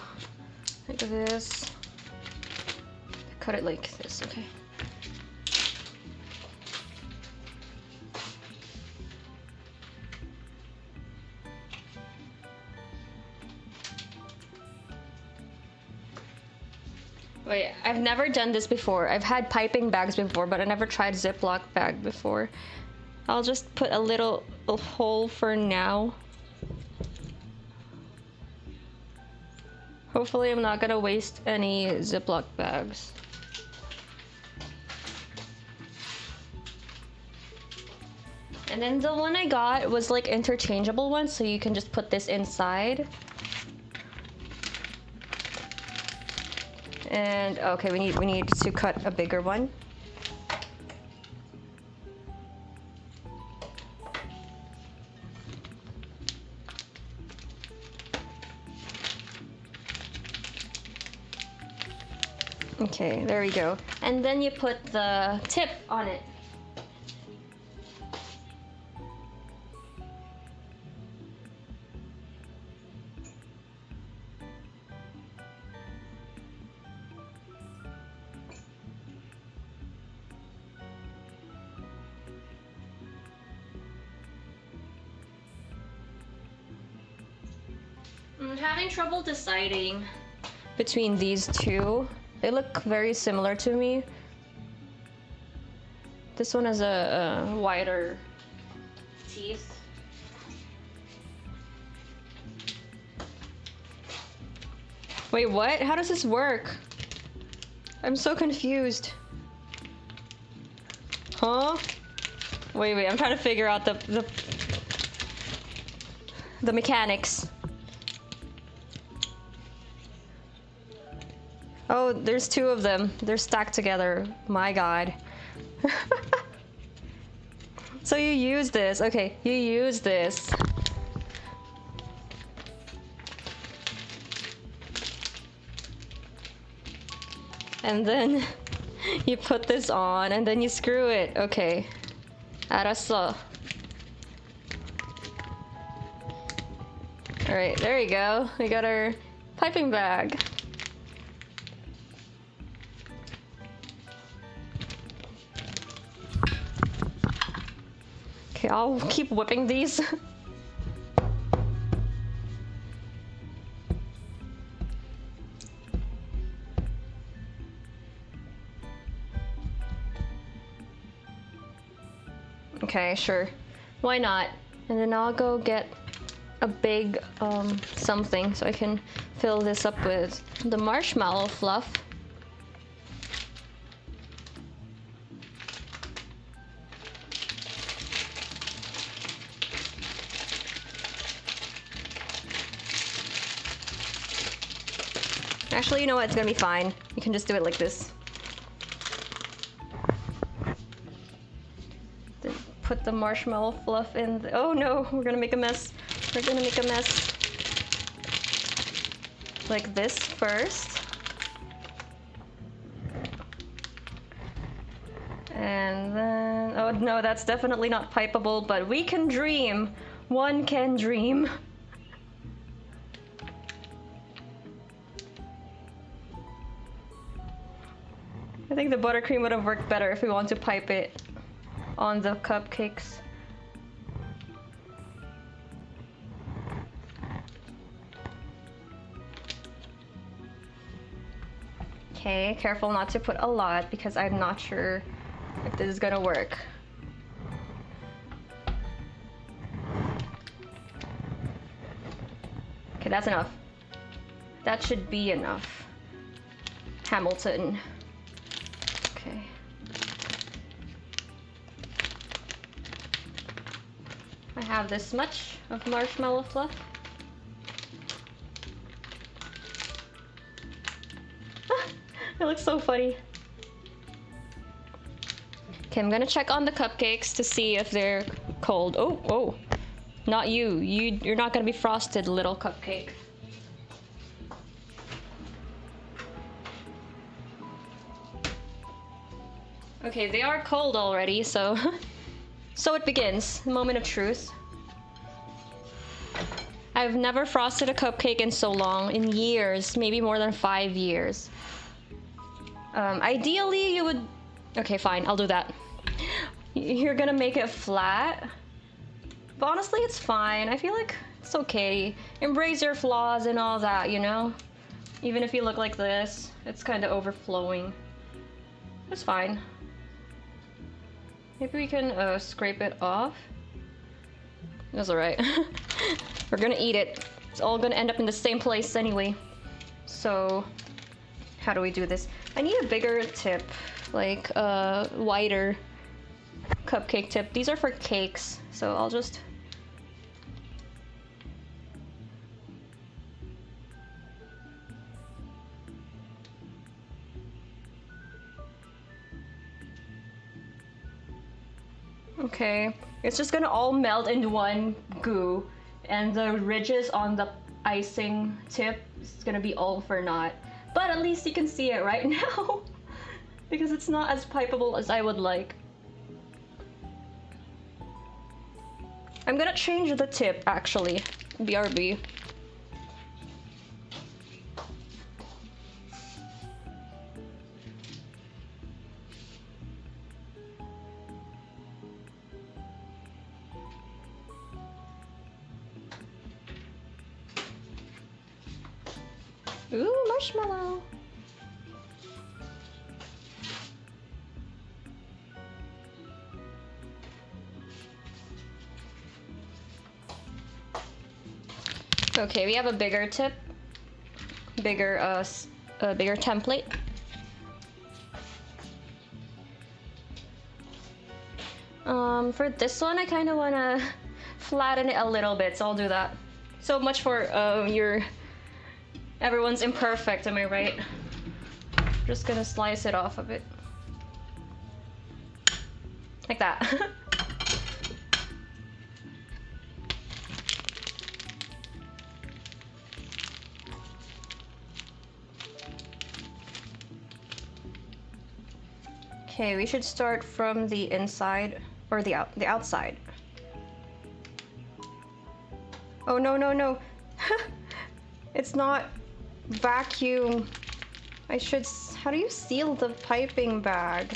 [SPEAKER 1] like this. Cut it like this, okay. Wait, I've never done this before. I've had piping bags before, but I never tried Ziploc bag before. I'll just put a little hole for now. Hopefully I'm not gonna waste any Ziploc bags. And then the one I got was like interchangeable one, so you can just put this inside. And okay, we need to cut a bigger one. Okay, there we go. And then you put the tip on it. I'm having trouble deciding between these two. They look very similar to me. This one has a wider teeth. Wait, what? How does this work? I'm so confused. Huh? Wait, I'm trying to figure out the mechanics. Oh, there's two of them. They're stacked together. My god. So you use this. Okay, you use this. And then you put this on and then you screw it. Okay. 알았어. Alright, there you go. We got our piping bag. Okay, I'll keep whipping these. Okay, sure. Why not? And then I'll go get a big something so I can fill this up with the marshmallow fluff. Actually, you know what? It's gonna be fine. You can just do it like this. Then put the marshmallow fluff in. Oh no, we're gonna make a mess. We're gonna make a mess. Like this first. And then, oh no, that's definitely not pipeable, but we can dream. One can dream. I think the buttercream would have worked better if we want to pipe it on the cupcakes. Okay, careful not to put a lot because I'm not sure if this is gonna work. Okay, that's enough. That should be enough. Hamilton. Okay. I have this much of marshmallow fluff. It looks so funny. Okay, I'm gonna check on the cupcakes to see if they're cold. Oh, Not you. You're not gonna be frosted, little cupcake. Okay, they are cold already, so... So it begins. The moment of truth. I've never frosted a cupcake in so long. In years. Maybe more than 5 years. Ideally, you would... Okay, fine. I'll do that. You're gonna make it flat. But honestly, it's fine. I feel like it's okay. Embrace your flaws and all that, you know? Even if you look like this, it's kind of overflowing. It's fine. Maybe we can scrape it off. That's alright. We're gonna eat it. It's all gonna end up in the same place anyway. So, how do we do this? I need a bigger tip. Like, wider cupcake tip. These are for cakes, so I'll just... Okay, it's just gonna all melt into one goo, and the ridges on the icing tip is gonna be all for naught. But at least you can see it right now, because it's not as pipeable as I would like. I'm gonna change the tip, actually. BRB. Ooh, marshmallow! Okay, we have a bigger tip, bigger template. For this one, I kind of want to flatten it a little bit, so I'll do that. So much for everyone's imperfect, am I right? Just gonna slice it off a bit. Like that. Okay, we should start from the inside, or the outside. Oh no, no, no. It's not vacuum. I should... How do you seal the piping bag?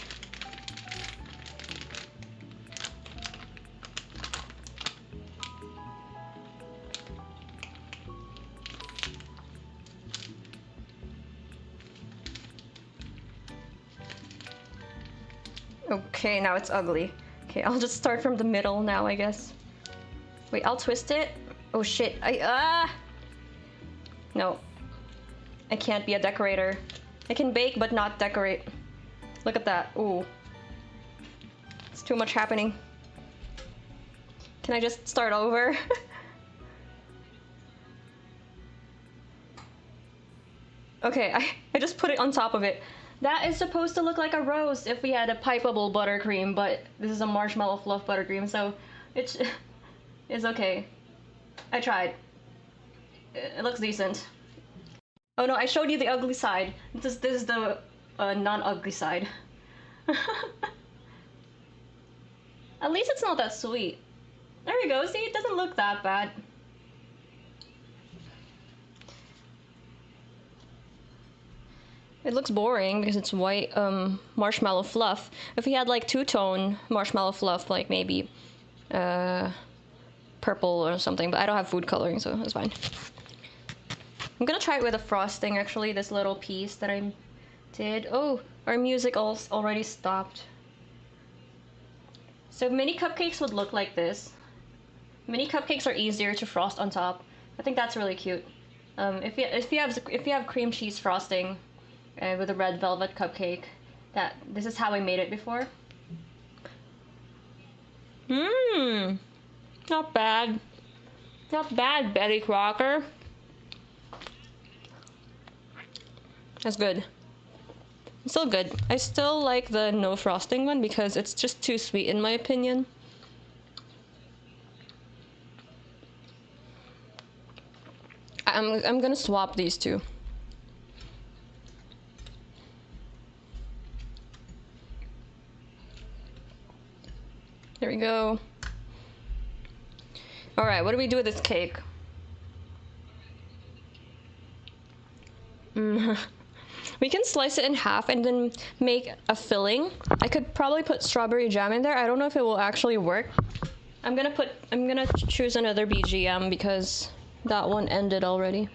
[SPEAKER 1] Okay, now it's ugly. Okay, I'll just start from the middle now, I guess. Wait, I'll twist it. Oh shit, No. I can't be a decorator. I can bake, but not decorate. Look at that. Ooh. It's too much happening. Can I just start over? Okay, I just put it on top of it. That is supposed to look like a rose if we had a pipeable buttercream, but this is a marshmallow fluff buttercream, so it's okay. I tried. It looks decent. Oh no, I showed you the ugly side. This is the non-ugly side. At least it's not that sweet. There we go, see, it doesn't look that bad. It looks boring because it's white marshmallow fluff. If we had like two-tone marshmallow fluff, like maybe purple or something, but I don't have food coloring, so it's fine. I'm gonna try it with a frosting, actually, this little piece that I did. Oh, our music already stopped. So mini cupcakes would look like this. Mini cupcakes are easier to frost on top. I think that's really cute. If you have cream cheese frosting with a red velvet cupcake, this is how I made it before. Mmm, not bad. Not bad, Betty Crocker. That's good. It's still good. I still like the no frosting one because it's just too sweet in my opinion. I'm gonna swap these two. There we go. All right, what do we do with this cake? We can slice it in half and then make a filling. I could probably put strawberry jam in there. I don't know if it will actually work. I'm gonna choose another BGM because that one ended already.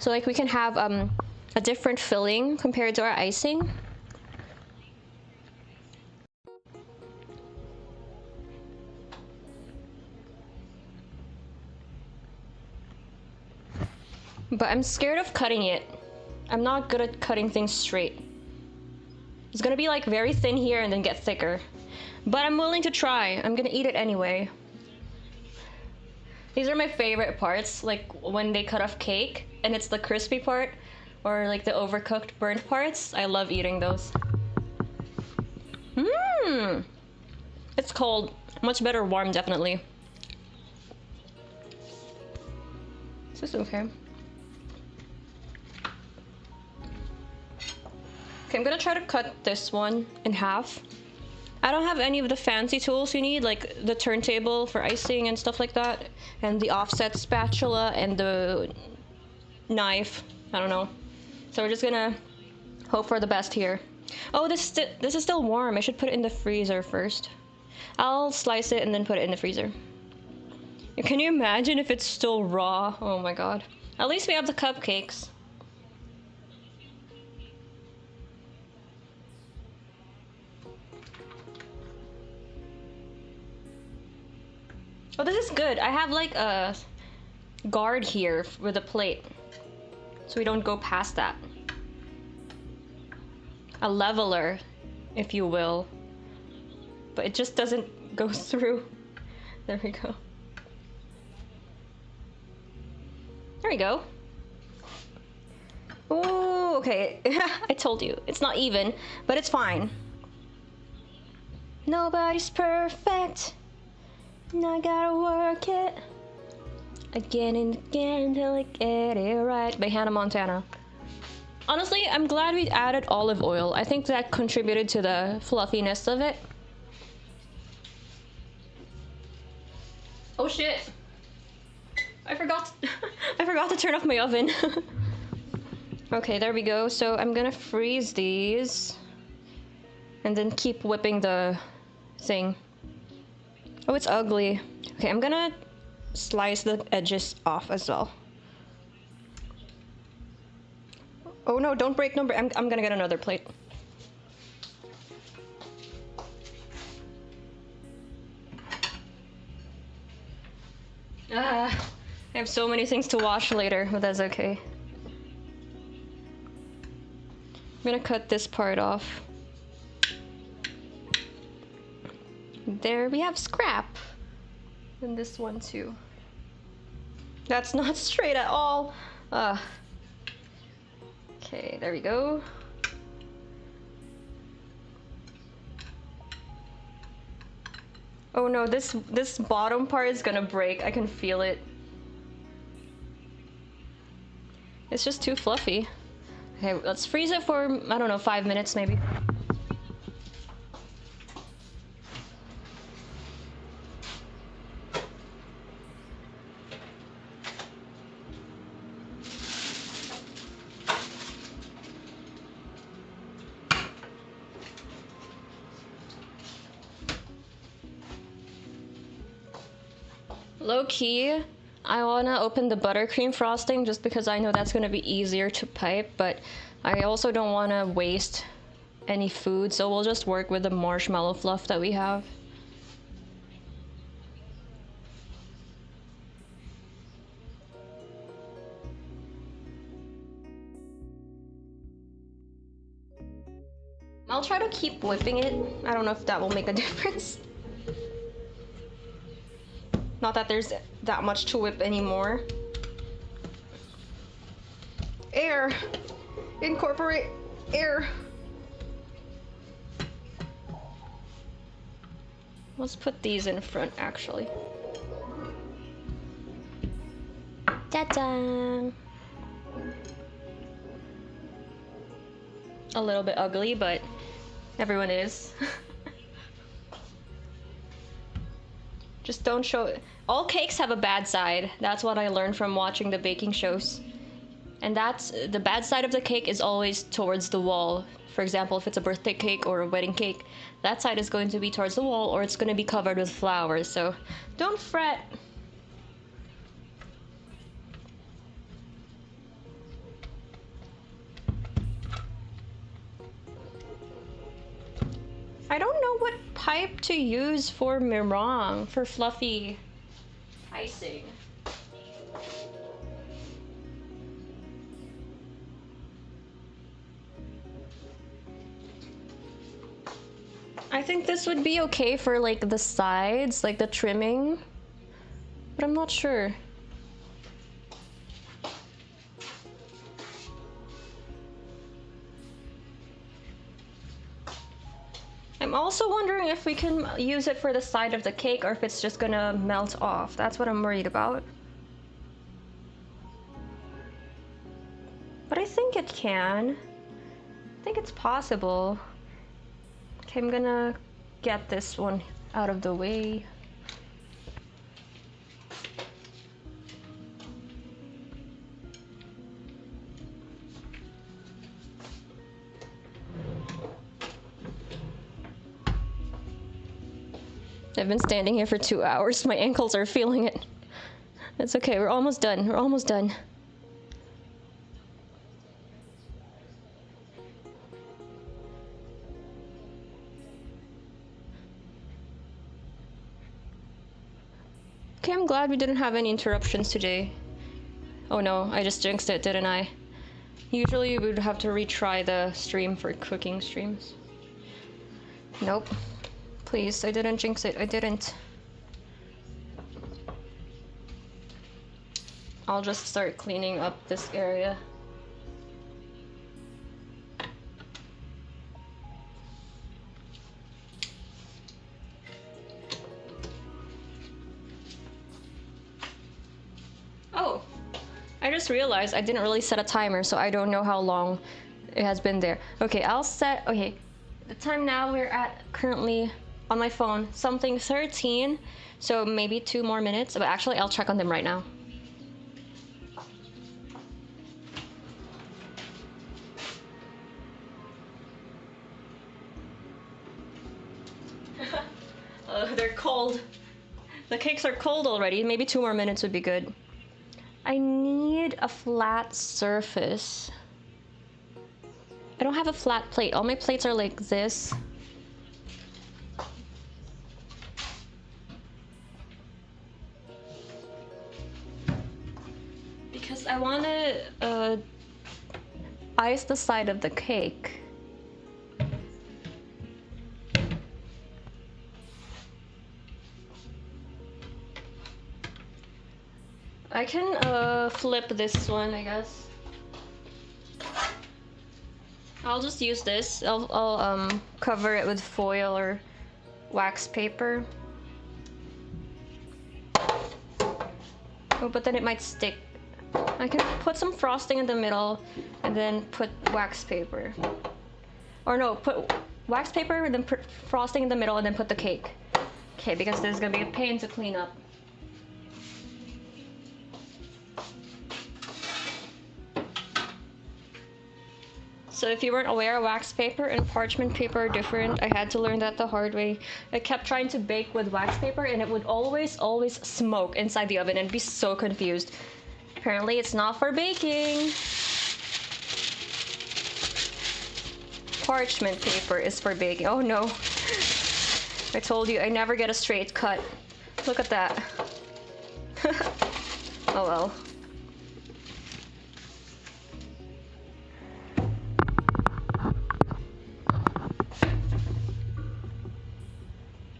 [SPEAKER 1] So like we can have a different filling compared to our icing. But I'm scared of cutting it. I'm not good at cutting things straight. It's gonna be like very thin here and then get thicker. But I'm willing to try. I'm gonna eat it anyway. These are my favorite parts, like when they cut off cake and it's the crispy part or like the overcooked burnt parts. I love eating those. Mmm! It's cold. Much better warm, definitely. Is this okay? Okay, I'm gonna try to cut this one in half. I don't have any of the fancy tools you need, like the turntable for icing and stuff like that, and the offset spatula and the knife. I don't know. So we're just gonna hope for the best here. Oh, this is still warm. I should put it in the freezer first. I'll slice it and then put it in the freezer. Can you imagine if it's still raw? Oh my god. At least we have the cupcakes. Oh, this is good. I have like a guard here with a plate, so we don't go past that. A leveler, if you will. But it just doesn't go through. There we go. There we go. Oh, okay. I told you. It's not even, but it's fine. Nobody's perfect. And I gotta work it again and again till I get it right. By Hannah Montana. Honestly, I'm glad we added olive oil. I think that contributed to the fluffiness of it. Oh shit! I forgot to turn off my oven. Okay, there we go. So I'm gonna freeze these and then keep whipping the thing. Oh, it's ugly. Okay, I'm gonna slice the edges off as well. Oh no, don't break, no break. I'm gonna get another plate. I have so many things to wash later, but that's okay. I'm gonna cut this part off. There we have scrap. And this one too. That's not straight at all. Okay, there we go. Oh no, this bottom part is gonna break. I can feel it. It's just too fluffy. Okay, let's freeze it for, I don't know, 5 minutes maybe. Low key, I wanna open the buttercream frosting just because I know that's gonna be easier to pipe, but I also don't wanna waste any food, so we'll just work with the marshmallow fluff that we have. I'll try to keep whipping it. I don't know if that will make a difference. Not that there's that much to whip anymore. Air! Incorporate air! Let's put these in front, actually. Ta-da! A little bit ugly, but everyone is. Just don't show it. All cakes have a bad side. That's what I learned from watching the baking shows. And that's the bad side of the cake is always towards the wall. For example, if it's a birthday cake or a wedding cake, that side is going to be towards the wall or it's going to be covered with flowers. So don't fret. I don't know what pipe to use for meringue, for fluffy icing. I think this would be okay for like the sides, like the trimming, but I'm not sure. I'm also wondering if we can use it for the side of the cake or if it's just gonna melt off. That's what I'm worried about. But I think it can. I think it's possible. Okay, I'm gonna get this one out of the way. I've been standing here for 2 hours. My ankles are feeling it. It's okay, we're almost done. We're almost done. Okay, I'm glad we didn't have any interruptions today. Oh no, I just jinxed it, didn't I? Usually we would have to retry the stream for cooking streams. Nope. Please, I didn't jinx it, I didn't. I'll just start cleaning up this area. Oh, I just realized I didn't really set a timer, so I don't know how long it has been there. Okay, I'll set, okay. The time now we're at currently on my phone, something 13, so maybe 2 more minutes, but actually I'll check on them right now. They're cold. The cakes are cold already. Maybe 2 more minutes would be good. I need a flat surface. I don't have a flat plate. All my plates are like this. Because I want to ice the side of the cake. I can flip this one, I guess. I'll just use this. I'll cover it with foil or wax paper. Oh, but then it might stick. I can put some frosting in the middle and then put wax paper. Or no, put wax paper and then put frosting in the middle and then put the cake. Okay, because this is gonna be a pain to clean up. So if you weren't aware, wax paper and parchment paper are different. I had to learn that the hard way. I kept trying to bake with wax paper and it would always smoke inside the oven and be so confused. Apparently it's not for baking. Parchment paper is for baking. Oh no. I told you I never get a straight cut. Look at that. Oh well.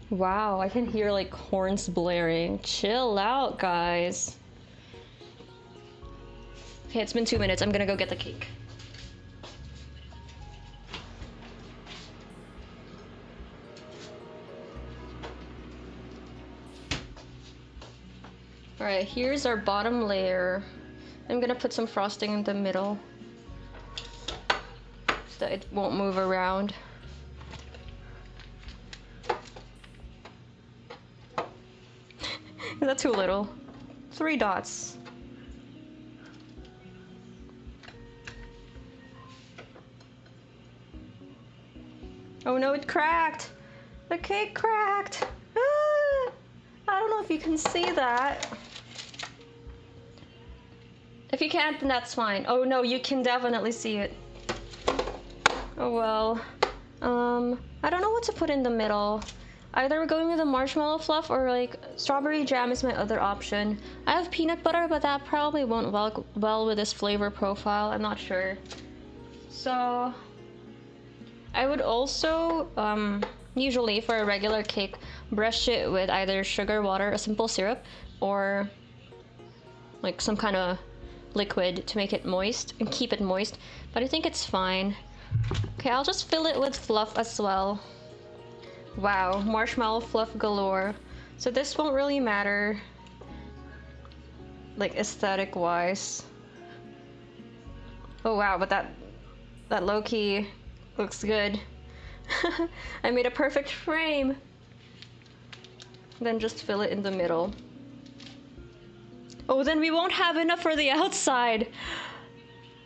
[SPEAKER 1] Wow, I can hear like horns blaring. Chill out, guys. Okay, it's been 2 minutes. I'm gonna go get the cake. Alright, here's our bottom layer. I'm gonna put some frosting in the middle so that it won't move around. Is that too little? 3 dots. Oh no, it cracked! The cake cracked! Ah! I don't know if you can see that. If you can't, then that's fine. Oh no, you can definitely see it. Oh well. I don't know what to put in the middle. Either we're going with a marshmallow fluff or like strawberry jam is my other option. I have peanut butter, but that probably won't work well with this flavor profile. I'm not sure. So I would also, usually for a regular cake, brush it with either sugar, water, or simple syrup, or like some kind of liquid to make it moist and keep it moist. But I think it's fine. Okay, I'll just fill it with fluff as well. Wow, marshmallow fluff galore. So this won't really matter, like aesthetic wise. Oh wow, but that low-key looks good. I made a perfect frame. Then just fill it in the middle. Oh, then we won't have enough for the outside.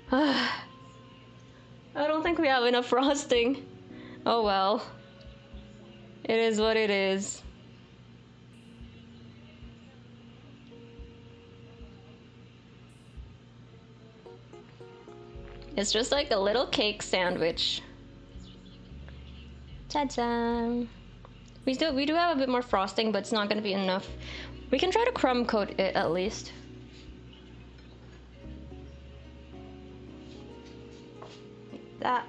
[SPEAKER 1] I don't think we have enough frosting. Oh well. It is what it is. It's just like a little cake sandwich. Ta-da! We do have a bit more frosting, but it's not gonna be enough. We can try to crumb coat it at least. Like that.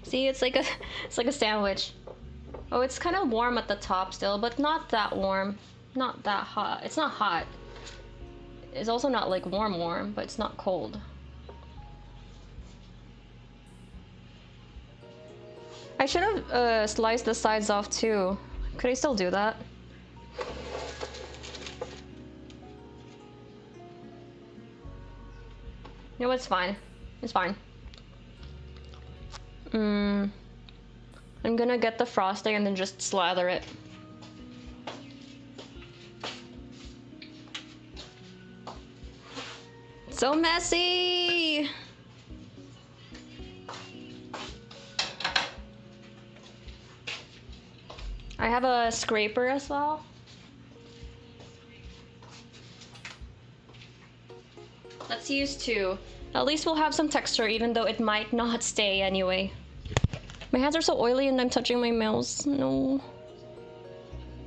[SPEAKER 1] See, it's like a sandwich. Oh, it's kind of warm at the top still, but not that warm. Not that hot. It's not hot. It's also not like warm, but it's not cold. I should have sliced the sides off too. Could I still do that? No, it's fine. It's fine. I'm gonna get the frosting and then just slather it. So messy! I have a scraper as well. Let's use 2. At least we'll have some texture, even though it might not stay anyway. My hands are so oily and I'm touching my mouse. No.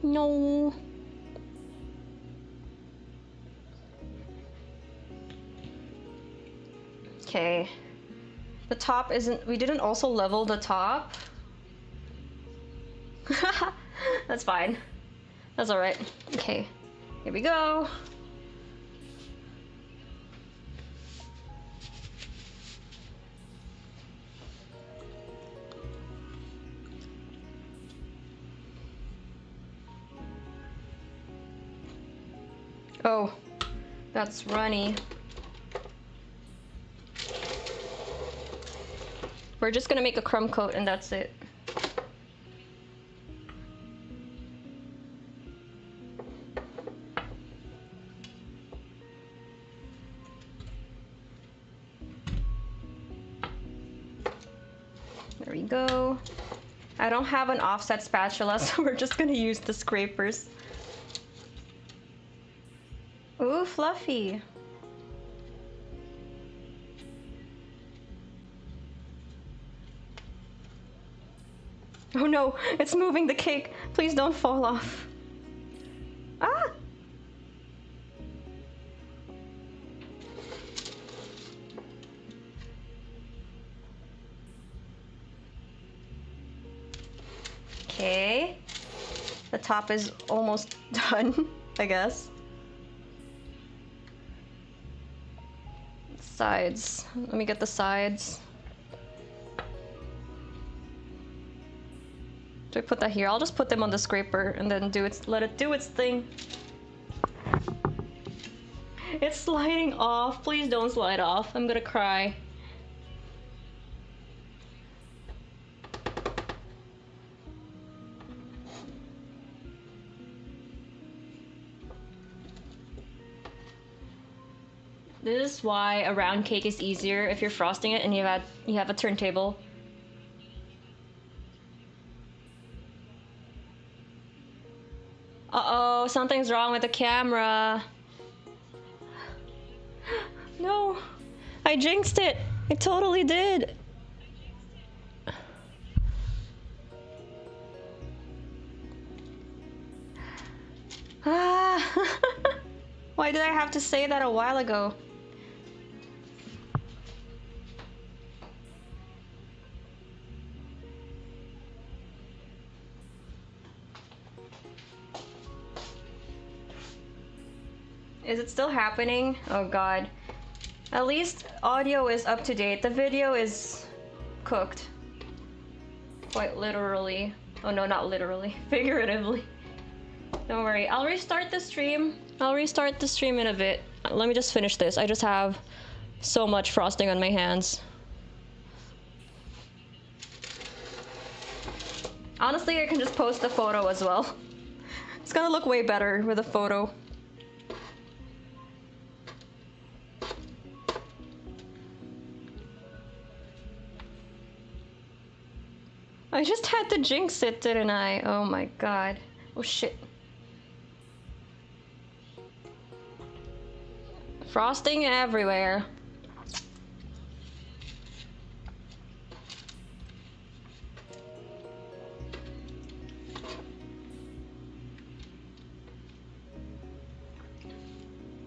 [SPEAKER 1] No. Okay. The top isn't... We didn't also level the top. That's fine. That's alright. Okay. Here we go. Oh, that's runny. We're just gonna make a crumb coat and that's it. There we go. I don't have an offset spatula, so we're just gonna use the scrapers. Ooh, fluffy. Oh no, it's moving the cake. Please don't fall off. Ah! Okay. The top is almost done, I guess. Sides. Let me get the sides. Do I put that here? I'll just put them on the scraper and then let it do its thing. It's sliding off. Please don't slide off. I'm gonna cry. This is why a round cake is easier if you're frosting it and you have a turntable. Uh-oh, something's wrong with the camera. No, I jinxed it. I totally did. Ah. Why did I have to say that a while ago? Is it still happening? Oh god. At least audio is up to date. The video is cooked. Quite literally. Oh no, not literally. Figuratively. Don't worry. I'll restart the stream. I'll restart the stream in a bit. Let me just finish this. I just have so much frosting on my hands. Honestly, I can just post the photo as well. It's gonna look way better with a photo. I just had to jinx it, didn't I? Oh my god. Oh shit. Frosting everywhere.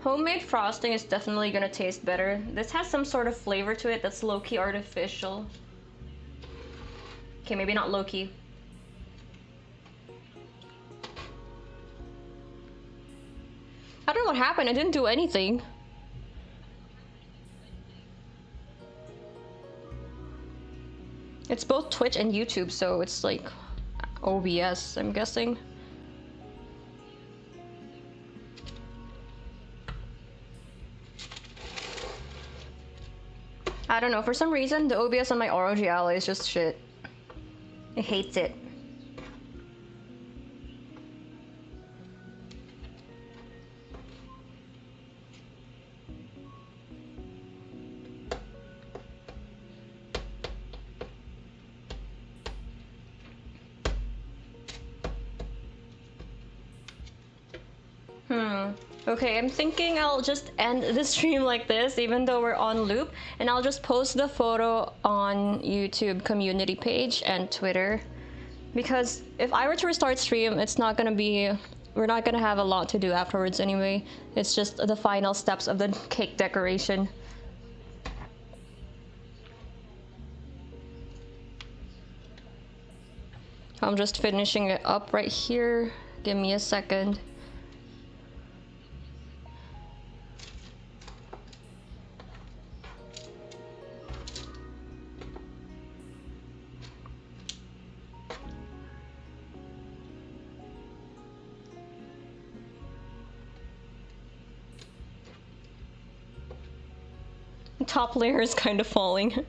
[SPEAKER 1] Homemade frosting is definitely gonna taste better. This has some sort of flavor to it that's low-key artificial. Okay, maybe not low-key. I don't know what happened. I didn't do anything. It's both Twitch and YouTube, so it's like OBS, I'm guessing. I don't know, for some reason the OBS on my ROG Ally is just shit. It hates it. Okay, I'm thinking I'll just end the stream like this, even though we're on loop, and I'll just post the photo on YouTube community page and Twitter. Because if I were to restart stream, it's not gonna be, we're not gonna have a lot to do afterwards anyway. It's just the final steps of the cake decoration. I'm just finishing it up right here. Give me a second. Top layer is kind of falling.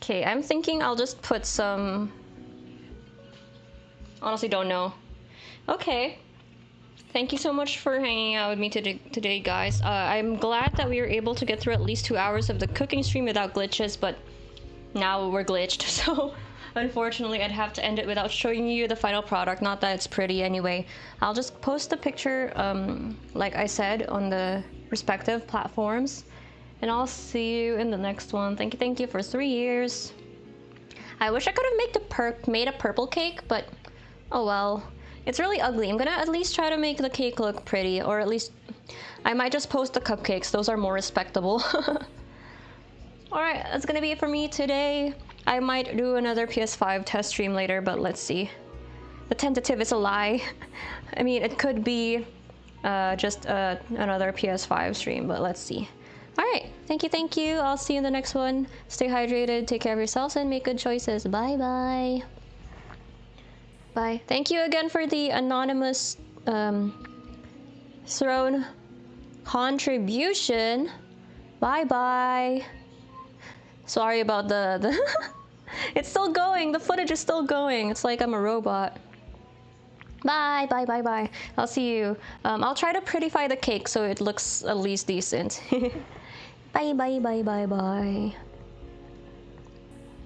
[SPEAKER 1] Okay, I'm thinking I'll just put some... Honestly, don't know. Okay. Thank you so much for hanging out with me today, guys. I'm glad that we were able to get through at least 2 hours of the cooking stream without glitches, but now we're glitched, so... Unfortunately, I'd have to end it without showing you the final product. Not that it's pretty anyway. I'll just post the picture, like I said, on the respective platforms. And I'll see you in the next one. Thank you for 3 years. I wish I could have made a purple cake, but oh well. It's really ugly. I'm gonna at least try to make the cake look pretty, or at least I might just post the cupcakes. Those are more respectable. Alright, that's gonna be it for me today. I might do another PS5 test stream later, but let's see. The tentative is a lie. I mean, it could be just another PS5 stream, but let's see. All right, thank you. I'll see you in the next one. Stay hydrated, take care of yourselves, and make good choices. Bye bye. Bye. Thank you again for the anonymous throne contribution. Bye bye. Sorry about the it's still going. The footage is still going. It's like I'm a robot. Bye. I'll see you. I'll try to prettify the cake so it looks at least decent. Bye.